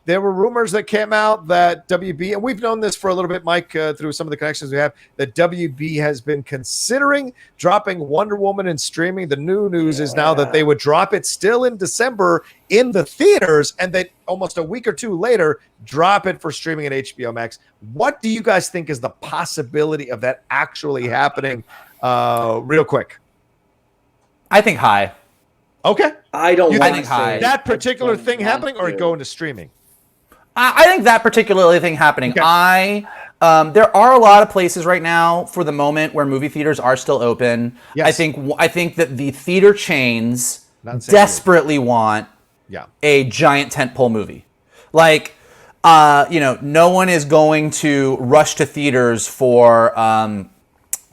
There were rumors that came out that WB, and we've known this for a little bit, Mike, through some of the connections we have, that WB has been considering dropping Wonder Woman in streaming. The new news is now that they would drop it still in December in the theaters, and then almost a week or two later, drop it for streaming at HBO Max. What do you guys think is the possibility of that actually happening? Real quick. I think high. Okay. I don't want to say that particular thing happening or going to streaming? I think that particular thing happening. Okay. There are a lot of places right now for the moment where movie theaters are still open. Yes. I think that the theater chains desperately want a giant tentpole movie. Like, no one is going to rush to theaters for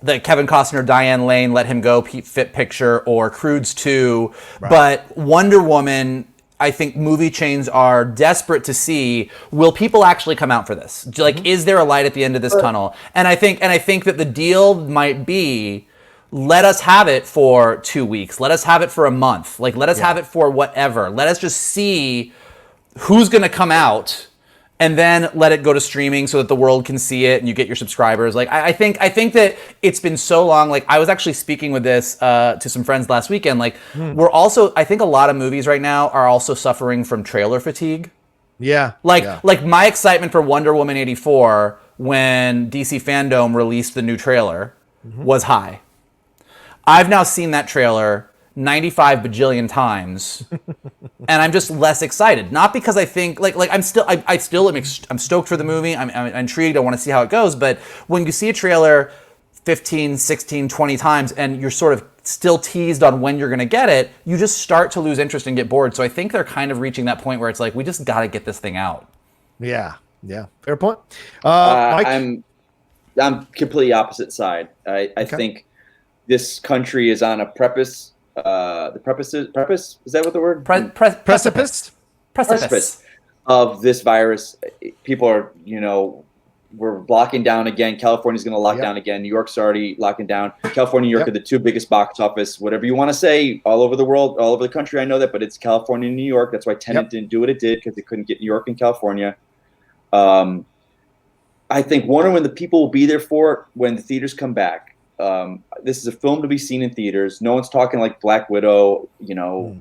the Kevin Costner, Diane Lane, Let Him Go Fit picture or Croods 2. Right. But Wonder Woman, I think movie chains are desperate to see, will people actually come out for this? Like, is there a light at the end of this tunnel? And I think that the deal might be, let us have it for 2 weeks. Let us have it for a month. Like, let us have it for whatever. Let us just see who's going to come out, and then let it go to streaming so that the world can see it and you get your subscribers. Like, I think that it's been so long. Like, I was actually speaking with this to some friends last weekend. Like, I think a lot of movies right now are also suffering from trailer fatigue. Yeah. Like my excitement for Wonder Woman 84 when DC Fandom released the new trailer was high. I've now seen that trailer 95 bajillion times, and I'm just less excited. Not because I think I'm stoked for the movie. I'm intrigued. I want to see how it goes. But when you see a trailer 15, 16, 20 times, and you're sort of still teased on when you're going to get it, you just start to lose interest and get bored. So I think they're kind of reaching that point where it's like, we just got to get this thing out. Yeah. Fair point. Mike? I'm completely opposite side. I think this country is on a precipice. Precipice, is that what the word? Precipice of this virus. People are, we're locking down again. California's going to lock down again. New York's already locking down. California, New York are the two biggest box office, whatever you want to say, all over the world, all over the country. I know that, but it's California and New York. That's why Tenet didn't do what it did, because they couldn't get New York and California. I think Wonder Woman, the people will be there for it when the theaters come back. This is a film to be seen in theaters. No one's talking like Black Widow.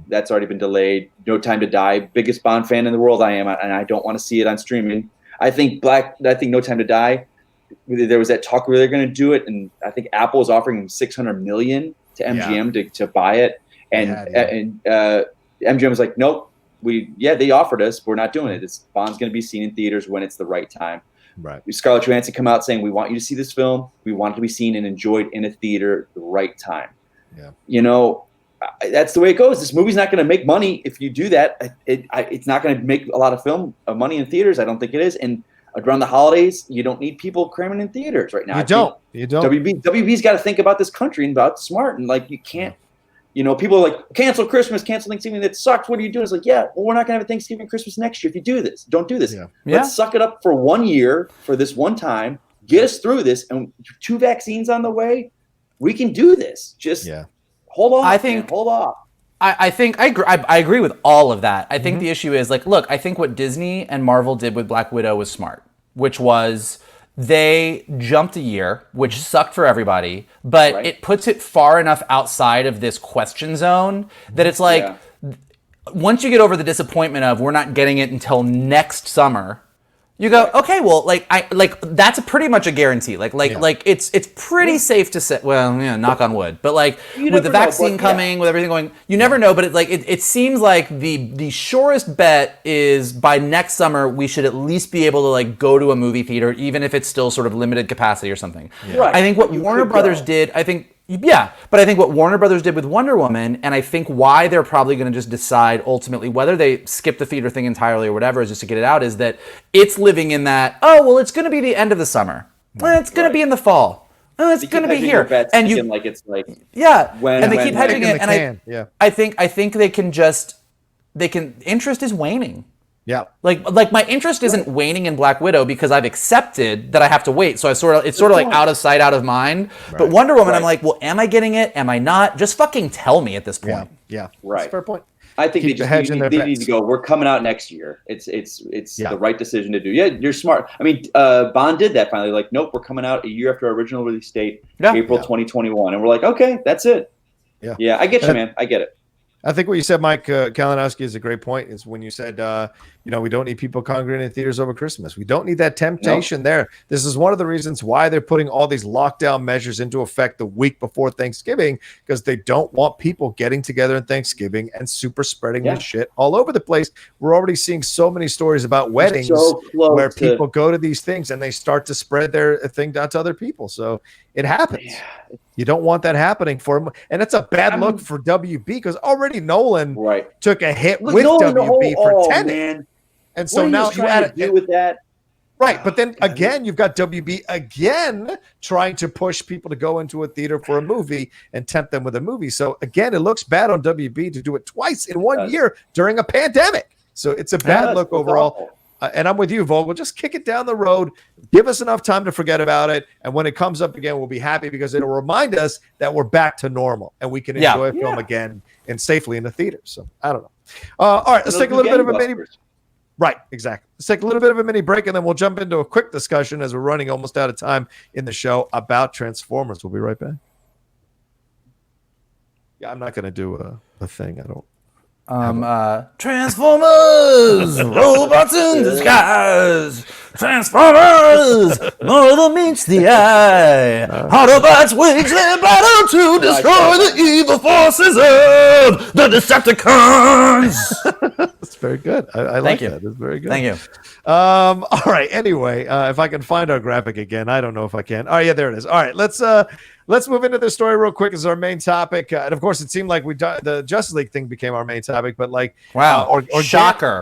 That's already been delayed. No Time to Die. Biggest Bond fan in the world I am, and I don't want to see it on streaming. I think No Time to Die. There was that talk where they're going to do it, and I think Apple is offering them $600 million to MGM to buy it, and MGM was like, nope. They offered us. We're not doing it. Bond's going to be seen in theaters when it's the right time. Right. Scarlett Johansson come out saying, we want you to see this film. We want it to be seen and enjoyed in a theater at the right time. Yeah. That's the way it goes. This movie's not going to make money if you do that. It's not going to make a lot of money in theaters. I don't think it is. And around the holidays, you don't need people cramming in theaters right now. You don't. WB's got to think about this country and about smart. And you can't. People are like, cancel Christmas, cancel Thanksgiving. That sucks. What are you doing? It's like, we're not going to have a Thanksgiving, Christmas next year if you do this. Don't do this. Let's suck it up for 1 year, for this one time. Get us through this. And 2 vaccines on the way. We can do this. Just hold on. Hold off. I agree with all of that. I think the issue is, look, I think what Disney and Marvel did with Black Widow was smart, which was they jumped a year, which sucked for everybody, but it puts it far enough outside of this question zone that it's like, once you get over the disappointment of we're not getting it until next summer, you go, okay, well, that's pretty much a guarantee. It's pretty safe to say, well, knock on wood, but with the vaccine coming, with everything going, you never know. But it seems like the surest bet is by next summer we should at least be able to go to a movie theater, even if it's still sort of limited capacity or something. I think what Warner Brothers did, I think Yeah, but I think what Warner Brothers did with Wonder Woman, and I think why they're probably going to just decide ultimately whether they skip the theater thing entirely or whatever, is just to get it out, is that it's living in that, oh, well, it's going to be the end of the summer. It's going to be in the fall. It's going to be here. And you like it's like and they keep hedging it, and I think interest is waning. Yeah. Like my interest isn't waning in Black Widow because I've accepted that I have to wait. So it's sort of like out of sight, out of mind. Right. But Wonder Woman, I'm like, well, am I getting it? Am I not? Just fucking tell me at this point. Yeah. Right. That's a fair point. I think they need to go. We're coming out next year. It's the right decision to do. Yeah, you're smart. I mean, Bond did that finally. Like, nope, we're coming out a year after our original release date, April 2021, and we're like, okay, that's it. Yeah. I get you, man. I get it. I think what you said, Mike Kalinowski, is a great point. Is when you said, we don't need people congregating in theaters over Christmas. We don't need that temptation there. This is one of the reasons why they're putting all these lockdown measures into effect the week before Thanksgiving, because they don't want people getting together on Thanksgiving and super spreading this shit all over the place. We're already seeing so many stories about weddings where people go to these things and they start to spread their thing out to other people. So it happens. Yeah. You don't want that happening for him. And it's a bad look for WB because already Nolan took a hit with WB for Tenet. Man. And so now you add to do with that. Right. But then again, you've got WB again trying to push people to go into a theater for a movie and tempt them with a movie. So again, it looks bad on WB to do it twice in 1 year during a pandemic. So it's a bad look overall. And I'm with you, Vogel. Just kick it down the road. Give us enough time to forget about it. And when it comes up again, we'll be happy because it'll remind us that we're back to normal and we can enjoy a film again and safely in the theater. So I don't know. All right, let's take a little bit of a mini. Right, exactly. Let's take a little bit of a mini break and then we'll jump into a quick discussion as we're running almost out of time in the show about Transformers. We'll be right back. Yeah, I'm not going to do a thing. I don't. Transformers, robots in disguise. Transformers, more than meets the eye. Autobots wage their battle to destroy the evil forces of the Decepticons. That's very good. I like that. That's very good. Thank you. All right. Anyway, if I can find our graphic again, I don't know if I can. Oh yeah, there it is. All right, let's move into this story real quick as our main topic. And of course, it seemed like the Justice League thing became our main topic, but like, wow, shocker.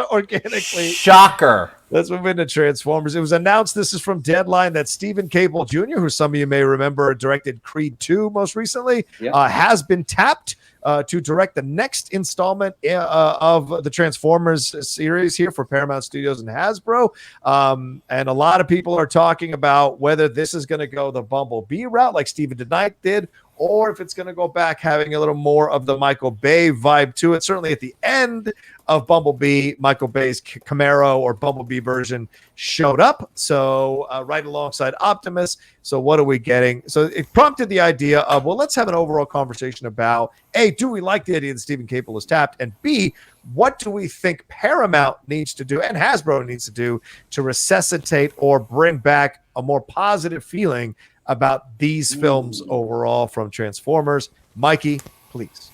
Organically, shocker. Let's move into Transformers. It was announced, this is from Deadline, that Steven Caple Jr., who some of you may remember directed Creed 2 most recently, has been tapped to direct the next installment of the Transformers series here for Paramount Studios and Hasbro. And a lot of people are talking about whether this is going to go the Bumblebee route like Stephen DeKnight did, or if it's going to go back having a little more of the Michael Bay vibe to it. Certainly at the end of Bumblebee, Michael Bay's Camaro or Bumblebee version showed up. So right alongside Optimus. So what are we getting? So it prompted the idea of, well, let's have an overall conversation about, A, do we like the idea that Steven Caple is tapped? And B, what do we think Paramount needs to do and Hasbro needs to do to resuscitate or bring back a more positive feeling about these films overall from Transformers? Mikey, please.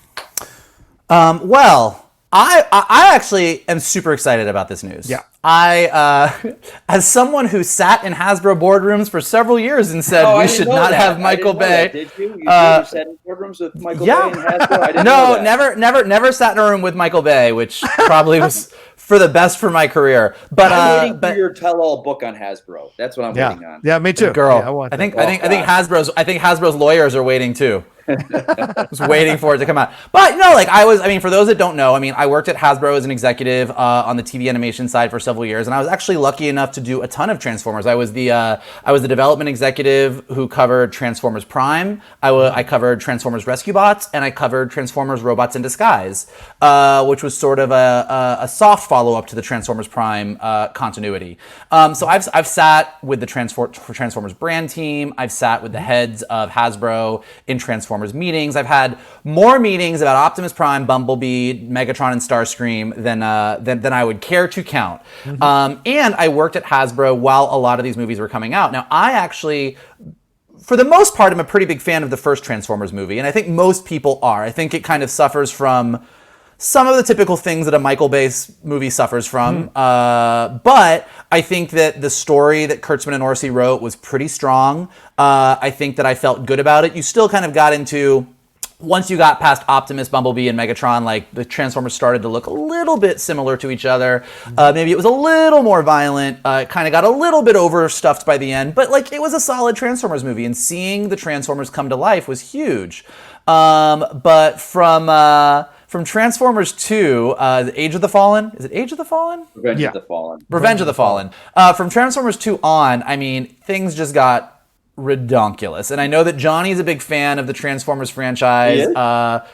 Well, I actually am super excited about this news. Yeah. I, as someone who sat in Hasbro boardrooms for several years and said we should not have Michael Bay. Did you? You sat in boardrooms with Michael Bay and Hasbro? I didn't know that. never sat in a room with Michael Bay, which probably was for the best for my career. But I'm waiting for your tell-all book on Hasbro. That's what I'm waiting on. Yeah, me too. Girl, yeah, I think Hasbro's lawyers are waiting too. Just waiting for it to come out. But no, like for those that don't know, I worked at Hasbro as an executive on the TV animation side for several years, and I was actually lucky enough to do a ton of Transformers. I was the development executive who covered Transformers Prime. I covered Transformers Rescue Bots, and I covered Transformers Robots in Disguise, which was sort of a soft follow-up to the Transformers Prime continuity. So I've sat with the Transformers brand team. I've sat with the heads of Hasbro in Transformers meetings. I've had more meetings about Optimus Prime, Bumblebee, Megatron, and Starscream than I would care to count. Mm-hmm. And I worked at Hasbro while a lot of these movies were coming out. Now, I actually, for the most part, I'm a pretty big fan of the first Transformers movie, and I think most people are. I think it kind of suffers from some of the typical things that a Michael Bay movie suffers from. But I think that the story that Kurtzman and Orsi wrote was pretty strong. I think that I felt good about it. You still kind of got into, once you got past Optimus, Bumblebee, and Megatron, like the Transformers started to look a little bit similar to each other. Maybe it was a little more violent. It kind of got a little bit overstuffed by the end, but like it was a solid Transformers movie, and seeing the Transformers come to life was huge. But from Transformers 2, Age of the Fallen, is it Age of the Fallen? Revenge of the Fallen. Revenge of the Fallen. From Transformers 2 on, I mean, things just got redonkulous. And I know that Johnny's a big fan of the Transformers franchise,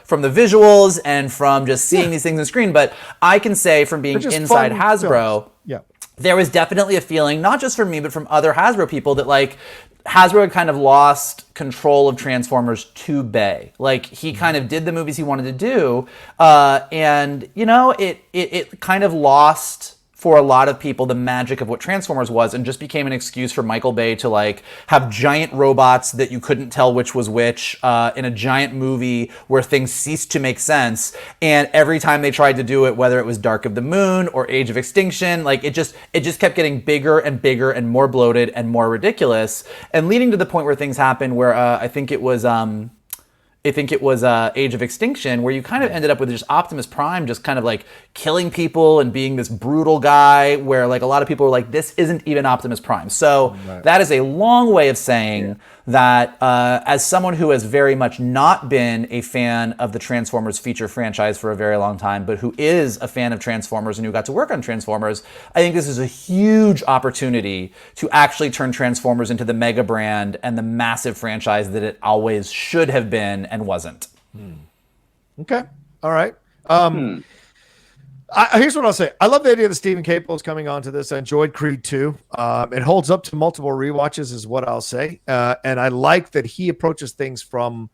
from the visuals and from just seeing these things on screen. But I can say from being inside Hasbro, there was definitely a feeling, not just from me, but from other Hasbro people, that like Hasbro had kind of lost control of Transformers to Bay. Like he kind of did the movies he wanted to do. And you know, it kind of lost, for a lot of people, the magic of what Transformers was, and just became an excuse for Michael Bay to like have giant robots that you couldn't tell which was which in a giant movie where things ceased to make sense. And every time they tried to do it, whether it was Dark of the Moon or Age of Extinction, like it just kept getting bigger and bigger and more bloated and more ridiculous, and leading to the point where things happened where I think it was Age of Extinction, where you kind of ended up with just Optimus Prime just kind of like killing people and being this brutal guy, where like a lot of people were like, this isn't even Optimus Prime. So that is a long way of saying that as someone who has very much not been a fan of the Transformers feature franchise for a very long time, but who is a fan of Transformers and who got to work on Transformers, I think this is a huge opportunity to actually turn Transformers into the mega brand and the massive franchise that it always should have been and wasn't. Okay. All right. Here's what I'll say. I love the idea that Steven Caple is coming onto this. I enjoyed Creed 2. It holds up to multiple rewatches is what I'll say. And I like that he approaches things from,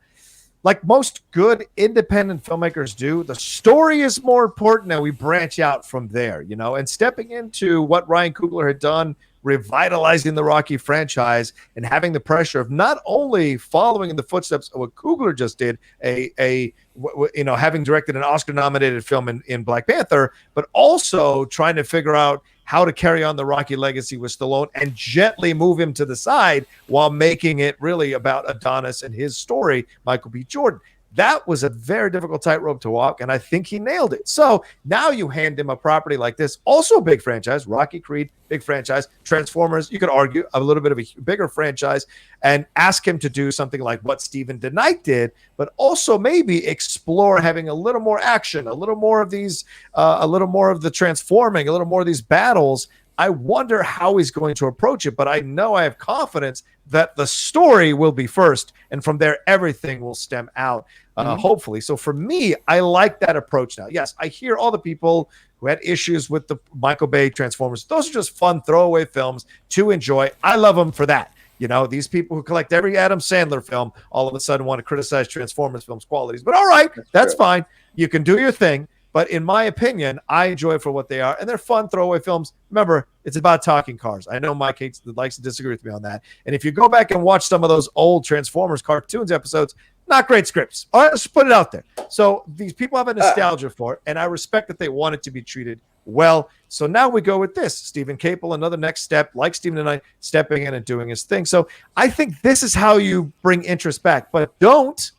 like most good independent filmmakers do, the story is more important and we branch out from there, you know, and stepping into what Ryan Coogler had done, revitalizing the Rocky franchise and having the pressure of not only following in the footsteps of what Coogler just did, having directed an Oscar-nominated film in Black Panther, but also trying to figure out how to carry on the Rocky legacy with Stallone and gently move him to the side while making it really about Adonis and his story, Michael B. Jordan. That was a very difficult tightrope to walk, and I think he nailed it. So now you hand him a property like this, also a big franchise, Rocky, Creed, big franchise, Transformers, you could argue a little bit of a bigger franchise, and ask him to do something like what Stephen DeKnight did, but also maybe explore having a little more action, a little more of these, a little more of the transforming, a little more of these battles. I wonder how he's going to approach it, but I know I have confidence that the story will be first, and from there, everything will stem out, hopefully. So for me, I like that approach now. Yes, I hear all the people who had issues with the Michael Bay Transformers. Those are just fun throwaway films to enjoy. I love them for that. You know, these people who collect every Adam Sandler film all of a sudden want to criticize Transformers films' qualities. But all right, that's fine. You can do your thing. But in my opinion, I enjoy it for what they are. And they're fun throwaway films. Remember, it's about talking cars. I know Mike likes to disagree with me on that. And if you go back and watch some of those old Transformers cartoons episodes, not great scripts. All right, let's put it out there. So these people have a nostalgia for it. And I respect that they want it to be treated well. So now we go with this. Steven Caple, another next step, like Steven and I, stepping in and doing his thing. So I think this is how you bring interest back. But don't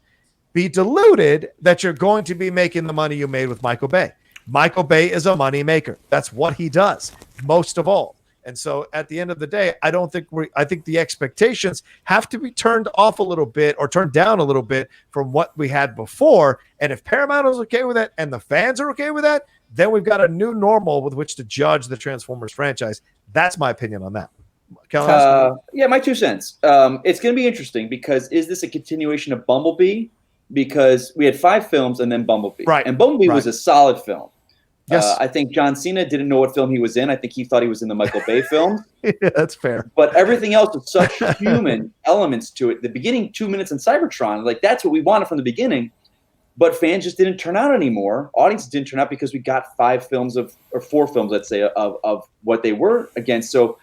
be deluded that you're going to be making the money you made with Michael Bay. Michael Bay is a money maker. That's what he does most of all. And so at the end of the day, I think the expectations have to be turned off a little bit or turned down a little bit from what we had before. And if Paramount is okay with that and the fans are okay with that, then we've got a new normal with which to judge the Transformers franchise. That's my opinion on that. My 2 cents. It's going to be interesting because is this a continuation of Bumblebee? Because we had 5 films and then Bumblebee. Right. And Bumblebee was a solid film. Yes. I think John Cena didn't know what film he was in. I think he thought he was in the Michael Bay film. Yeah, that's fair. But everything else with such human elements to it. The beginning 2 minutes in Cybertron, like that's what we wanted from the beginning. But fans just didn't turn out anymore. Audiences didn't turn out because we got 4 films, let's say, of what they were against. So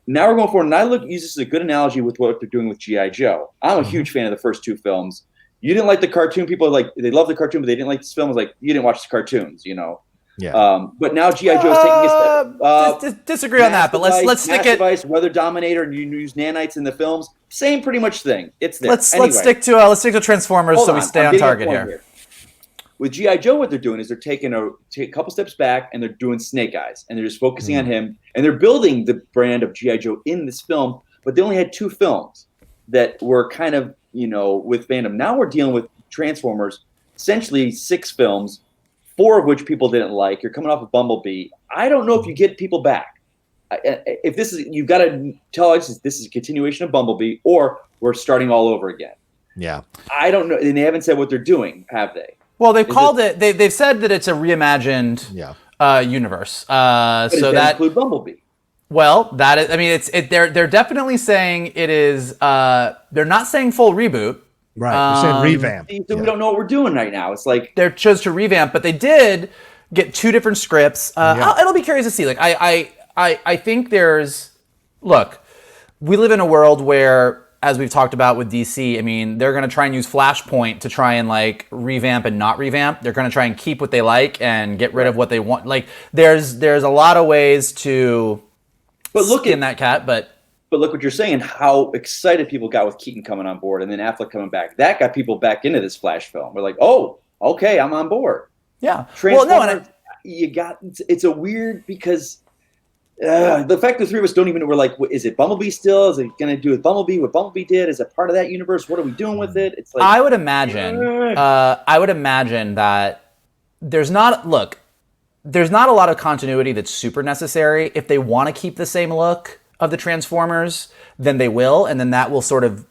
now we're going forward. And use this as a good analogy with what they're doing with G.I. Joe. I'm a huge fan of the first 2 films. you didn't like the cartoon. People are like, they love the cartoon, but they didn't like this film. It's like, you didn't watch the cartoons, you know? Yeah. But now G.I. Joe is taking a step. Disagree on that, but let's stick it. Device, Weather Dominator, and you use nanites in the films. Same pretty much thing. It's there. Let's stick to Transformers so we stay on target here. With G.I. Joe, what they're doing is they're taking a couple steps back and they're doing Snake Eyes, and they're just focusing on him, and they're building the brand of G.I. Joe in this film. But they only had 2 films that were kind of, you know, with fandom. Now we're dealing with Transformers, essentially 6 films, 4 of which people didn't like. You're coming off of Bumblebee. I don't know if you get people back. If this is, you've got to tell us this is a continuation of Bumblebee, or we're starting all over again. Yeah. I don't know. And they haven't said what they're doing, have they? Well, they've called it. They've said that it's a reimagined universe. But so does that include Bumblebee. Well, that is. I mean, they're definitely saying it is. They're not saying full reboot. Right. They're saying revamp. So we don't know what we're doing right now. It's like they chose to revamp, but they did get 2 different scripts. It'll be curious to see. Like I think there's. Look, we live in a world where, as we've talked about with DC, I mean, they're going to try and use Flashpoint to try and like revamp and not revamp. They're going to try and keep what they like and get rid of what they want. Like there's a lot of ways to skin that cat, but look what you're saying, how excited people got with Keaton coming on board and then Affleck coming back. That got people back into this Flash film. We're like, oh, okay, I'm on board. Yeah. Transformers, it's a weird because the fact the 3 of us don't even know, we're like, is it Bumblebee still? Is it going to do with Bumblebee? What Bumblebee did? Is it part of that universe? What are we doing with it? It's like I would imagine that there's not a lot of continuity that's super necessary. If they want to keep the same look of the Transformers, then they will, and then that will sort of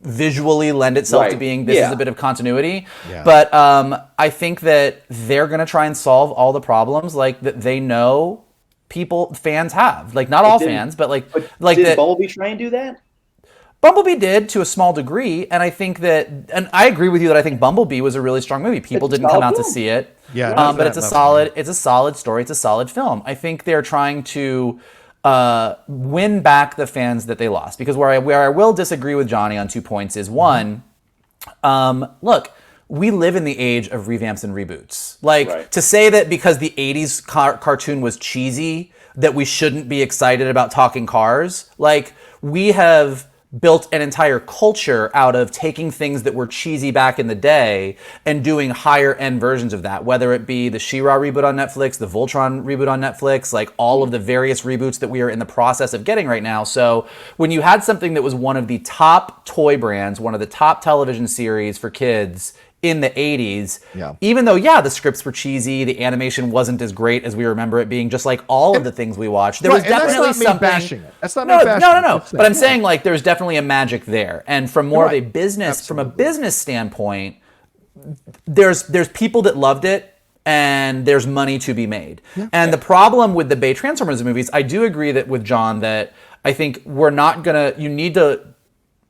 visually lend itself to being this is a bit of continuity. Yeah. But I think that they're going to try and solve all the problems like that they know fans have, like not all fans, but like did Bumblebee try and do that? Bumblebee did to a small degree, and I think that, and I agree with you that I think Bumblebee was a really strong movie. People didn't come out to see it, but it's a solid story. It's a solid film. I think they're trying to win back the fans that they lost, because where I will disagree with Johnny on 2 points is one, look. We live in the age of revamps and reboots. Like, to say that because the 80s cartoon was cheesy, that we shouldn't be excited about talking cars. Like, we have built an entire culture out of taking things that were cheesy back in the day and doing higher end versions of that, whether it be the She-Ra reboot on Netflix, the Voltron reboot on Netflix, like all of the various reboots that we are in the process of getting right now. So when you had something that was one of the top toy brands, one of the top television series for kids in the 80s, even though, the scripts were cheesy, the animation wasn't as great as we remember it being, just like all of the things we watched. There was definitely something. Bashing it. That's not me bashing it. No. But I'm saying, like, there's definitely a magic there. And from more of a business, from a business standpoint, there's people that loved it, and there's money to be made. And the problem with the Bay Transformers movies, I do agree that with John that I think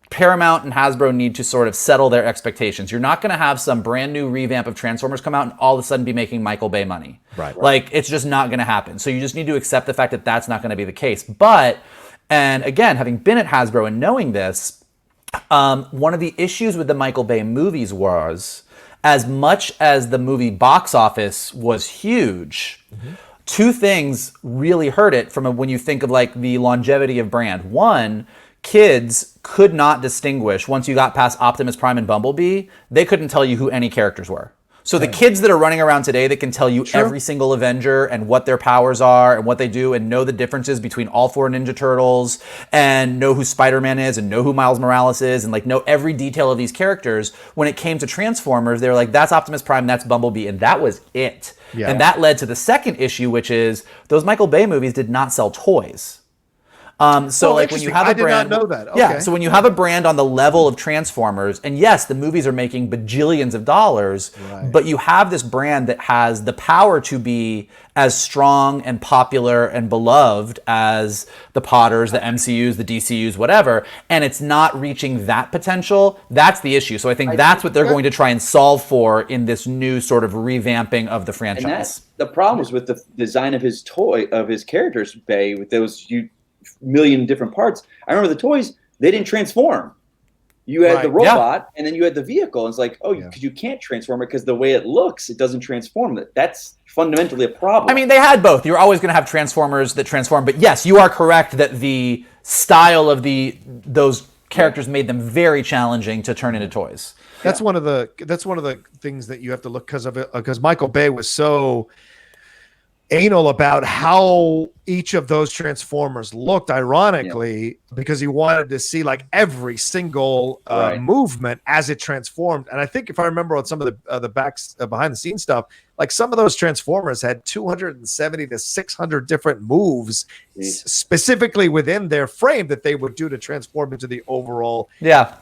Paramount and Hasbro need to sort of settle their expectations. You're not going to have some brand new revamp of Transformers come out and all of a sudden be making Michael Bay money. Right. Like, it's just not going to happen. So you just need to accept the fact that that's not going to be the case. But, and again, having been at Hasbro and knowing this, one of the issues with the Michael Bay movies was, as much as the movie box office was huge, 2 things really hurt it from when you think of like the longevity of brand. One, kids could not distinguish, once you got past Optimus Prime and Bumblebee, they couldn't tell you who any characters were. So the kids that are running around today that can tell you every single Avenger and what their powers are and what they do and know the differences between all 4 Ninja Turtles and know who Spider-Man is and know who Miles Morales is and like know every detail of these characters, when it came to Transformers, they were like, that's Optimus Prime, that's Bumblebee, and that was it. Yeah. And that led to the second issue, which is those Michael Bay movies did not sell toys. So like when you have a brand, I did not know that. Okay. So when you have a brand on the level of Transformers, and yes, the movies are making bajillions of dollars, but you have this brand that has the power to be as strong and popular and beloved as the Potters, the MCUs, the DCUs, whatever, and it's not reaching that potential. That's the issue. So I think that's what they're going to try and solve for in this new sort of revamping of the franchise. And the problem is with the design of his characters, Bay, with those million different parts. I remember the toys, they didn't transform. You had the Right. robot, and then you had the vehicle. And it's like, because you can't transform it because the way it looks, it doesn't transform. That's fundamentally a problem. I mean, they had both. You're always going to have Transformers that transform, but yes, you are correct that the style of those characters made them very challenging to turn into toys. That's one of the things that you have to look because Michael Bay was so anal about how each of those Transformers looked, ironically, because he wanted to see like every single movement as it transformed. And I think if I remember on some of the behind the scenes stuff, like some of those Transformers had 270 to 600 different moves specifically within their frame that they would do to transform into the overall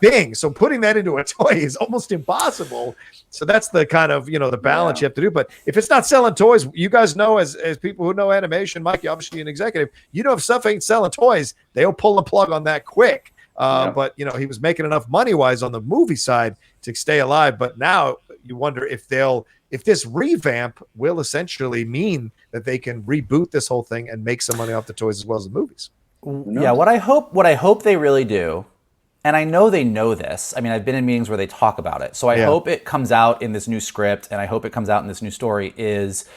thing. So putting that into a toy is almost impossible. So that's the kind of, the balance you have to do. But if it's not selling toys, you guys know as people who know animation, Mike, you're obviously an executive, if stuff ain't selling toys, they'll pull the plug on that quick. But, he was making enough money-wise on the movie side to stay alive. But now you wonder if this revamp will essentially mean that they can reboot this whole thing and make some money off the toys as well as the movies. Yeah, what I hope they really do, and I know they know this. I mean, I've been in meetings where they talk about it. So I hope it comes out in this new script, and I hope it comes out in this new story is,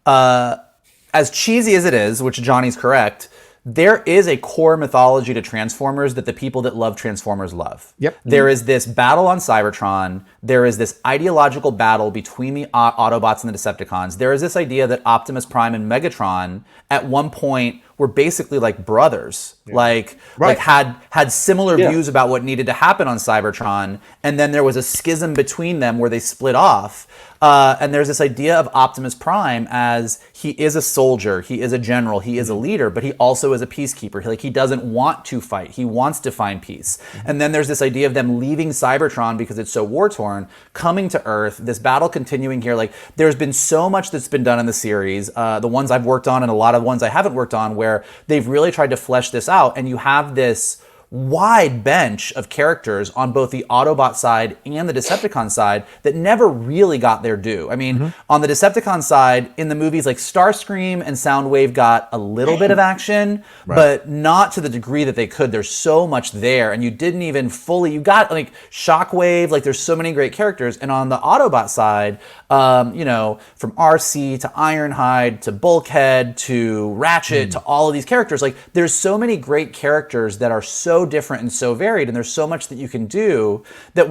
as cheesy as it is, which Johnny's correct, there is a core mythology to Transformers that the people that love Transformers love. Yep. There is this battle on Cybertron. There is this ideological battle between the Autobots and the Decepticons. There is this idea that Optimus Prime and Megatron at one point were basically like brothers, like had similar views about what needed to happen on Cybertron, and then there was a schism between them where they split off. And there's this idea of Optimus Prime as he is a soldier, he is a general, he is a leader, but he also is a peacekeeper. He doesn't want to fight, he wants to find peace. And then there's this idea of them leaving Cybertron because it's so war-torn, coming to Earth, this battle continuing here. Like, there's been so much that's been done in the series, the ones I've worked on and a lot of ones I haven't worked on, where they've really tried to flesh this out, and you have this wide bench of characters on both the Autobot side and the Decepticon side that never really got their due. I mean, on the Decepticon side, in the movies, like Starscream and Soundwave got a little bit of action, but not to the degree that they could. There's so much there, and you didn't even fully, you got like Shockwave, like there's so many great characters. And on the Autobot side, from RC to Ironhide to Bulkhead to Ratchet to all of these characters, like there's so many great characters that are so different and so varied, and there's so much that you can do that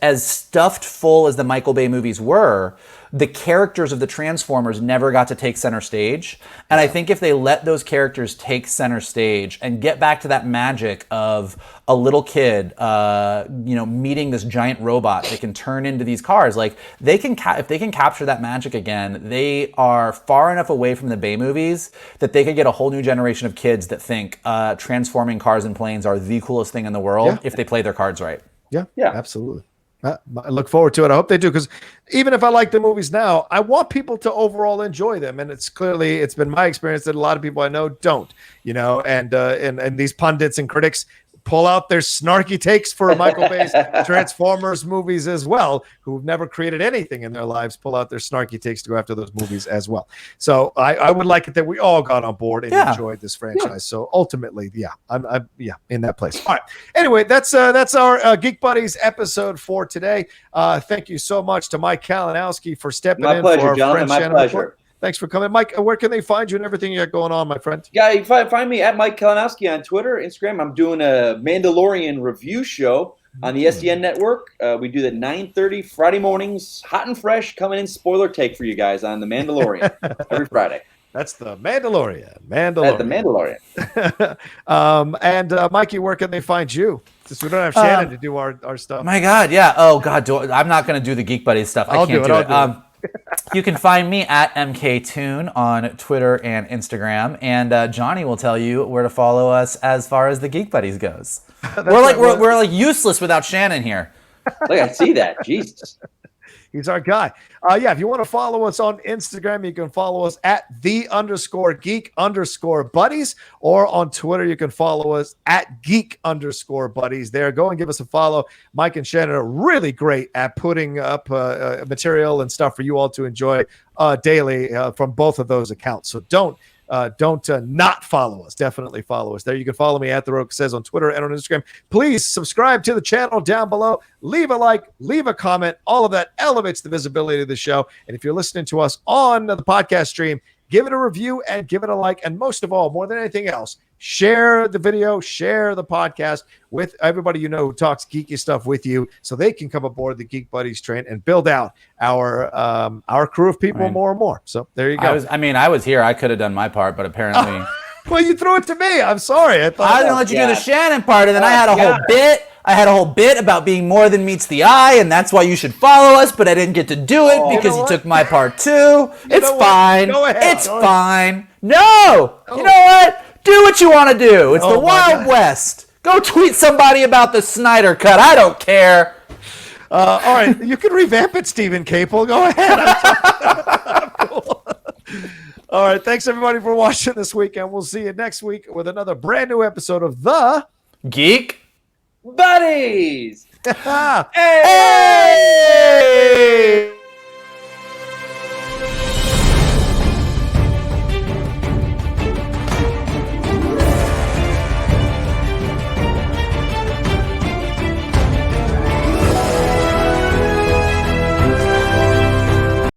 as stuffed full as the Michael Bay movies were, the characters of the Transformers never got to take center stage. And I think if they let those characters take center stage and get back to that magic of a little kid, meeting this giant robot that can turn into these cars, like they can, if they can capture that magic again, they are far enough away from the Bay movies that they could get a whole new generation of kids that think transforming cars and planes are the coolest thing in the world if they play their cards right. Yeah, absolutely. I look forward to it. I hope they do, because even if I like the movies now, I want people to overall enjoy them. And it's been my experience that a lot of people I know don't, and these pundits and critics pull out their snarky takes for Michael Bay's Transformers movies as well, who've never created anything in their lives, pull out their snarky takes to go after those movies as well. So I would like it that we all got on board and enjoyed this franchise. So ultimately, I'm in that place. All right. Anyway, that's our Geek Buddies episode for today. Thank you so much to Mike Kalinowski for stepping in. My pleasure, for our gentlemen. My pleasure. Report. Thanks for coming. Mike, where can they find you and everything you got going on, my friend? Yeah, you can find me at Mike Kalinowski on Twitter, Instagram. I'm doing a Mandalorian review show on the SDN network. We do the 9:30 Friday mornings, hot and fresh, coming in spoiler take for you guys on the Mandalorian every Friday. That's the Mandalorian. That's the Mandalorian. And Mikey, where can they find you? Since we don't have Shannon to do our stuff. My God, yeah. Oh God, I'm not going to do the Geek Buddies stuff. I can't do it. You can find me at MKToon on Twitter and Instagram, and Johnny will tell you where to follow us as far as the Geek Buddies goes. we're like useless without Shannon here. Look, I see that. Jesus. He's our guy. If you want to follow us on Instagram, you can follow us at @the_geek_buddies, or on Twitter, you can follow us at geek_buddies. There, go and give us a follow. Mike and Shannon are really great at putting up material and stuff for you all to enjoy daily from both of those accounts. So don't don't not follow us. Definitely follow us there. You can follow me at The Rocha Says on Twitter and on Instagram. Please subscribe to the channel down below. Leave a like, leave a comment. All of that elevates the visibility of the show. And if you're listening to us on the podcast stream, give it a review and give it a like. And most of all, more than anything else, share the video, share the podcast with everybody you know who talks geeky stuff with you, so they can come aboard the Geek Buddies train and build out our crew of people more and more. So there you go. I was here. I could have done my part, but apparently, well, you threw it to me. I'm sorry. I was going to let you do the Shannon part, and then I had a whole bit. I had a whole bit about being more than meets the eye, and that's why you should follow us, but I didn't get to do it because you took my part too. It's fine. Go ahead. It's fine. No! You know what? Do what you want to do. It's the Wild West. Go tweet somebody about the Snyder Cut. I don't care. All right. You can revamp it, Steven Caple. Go ahead. Cool. All right. Thanks, everybody, for watching this week, and we'll see you next week with another brand new episode of the Geek Buddies. Hey!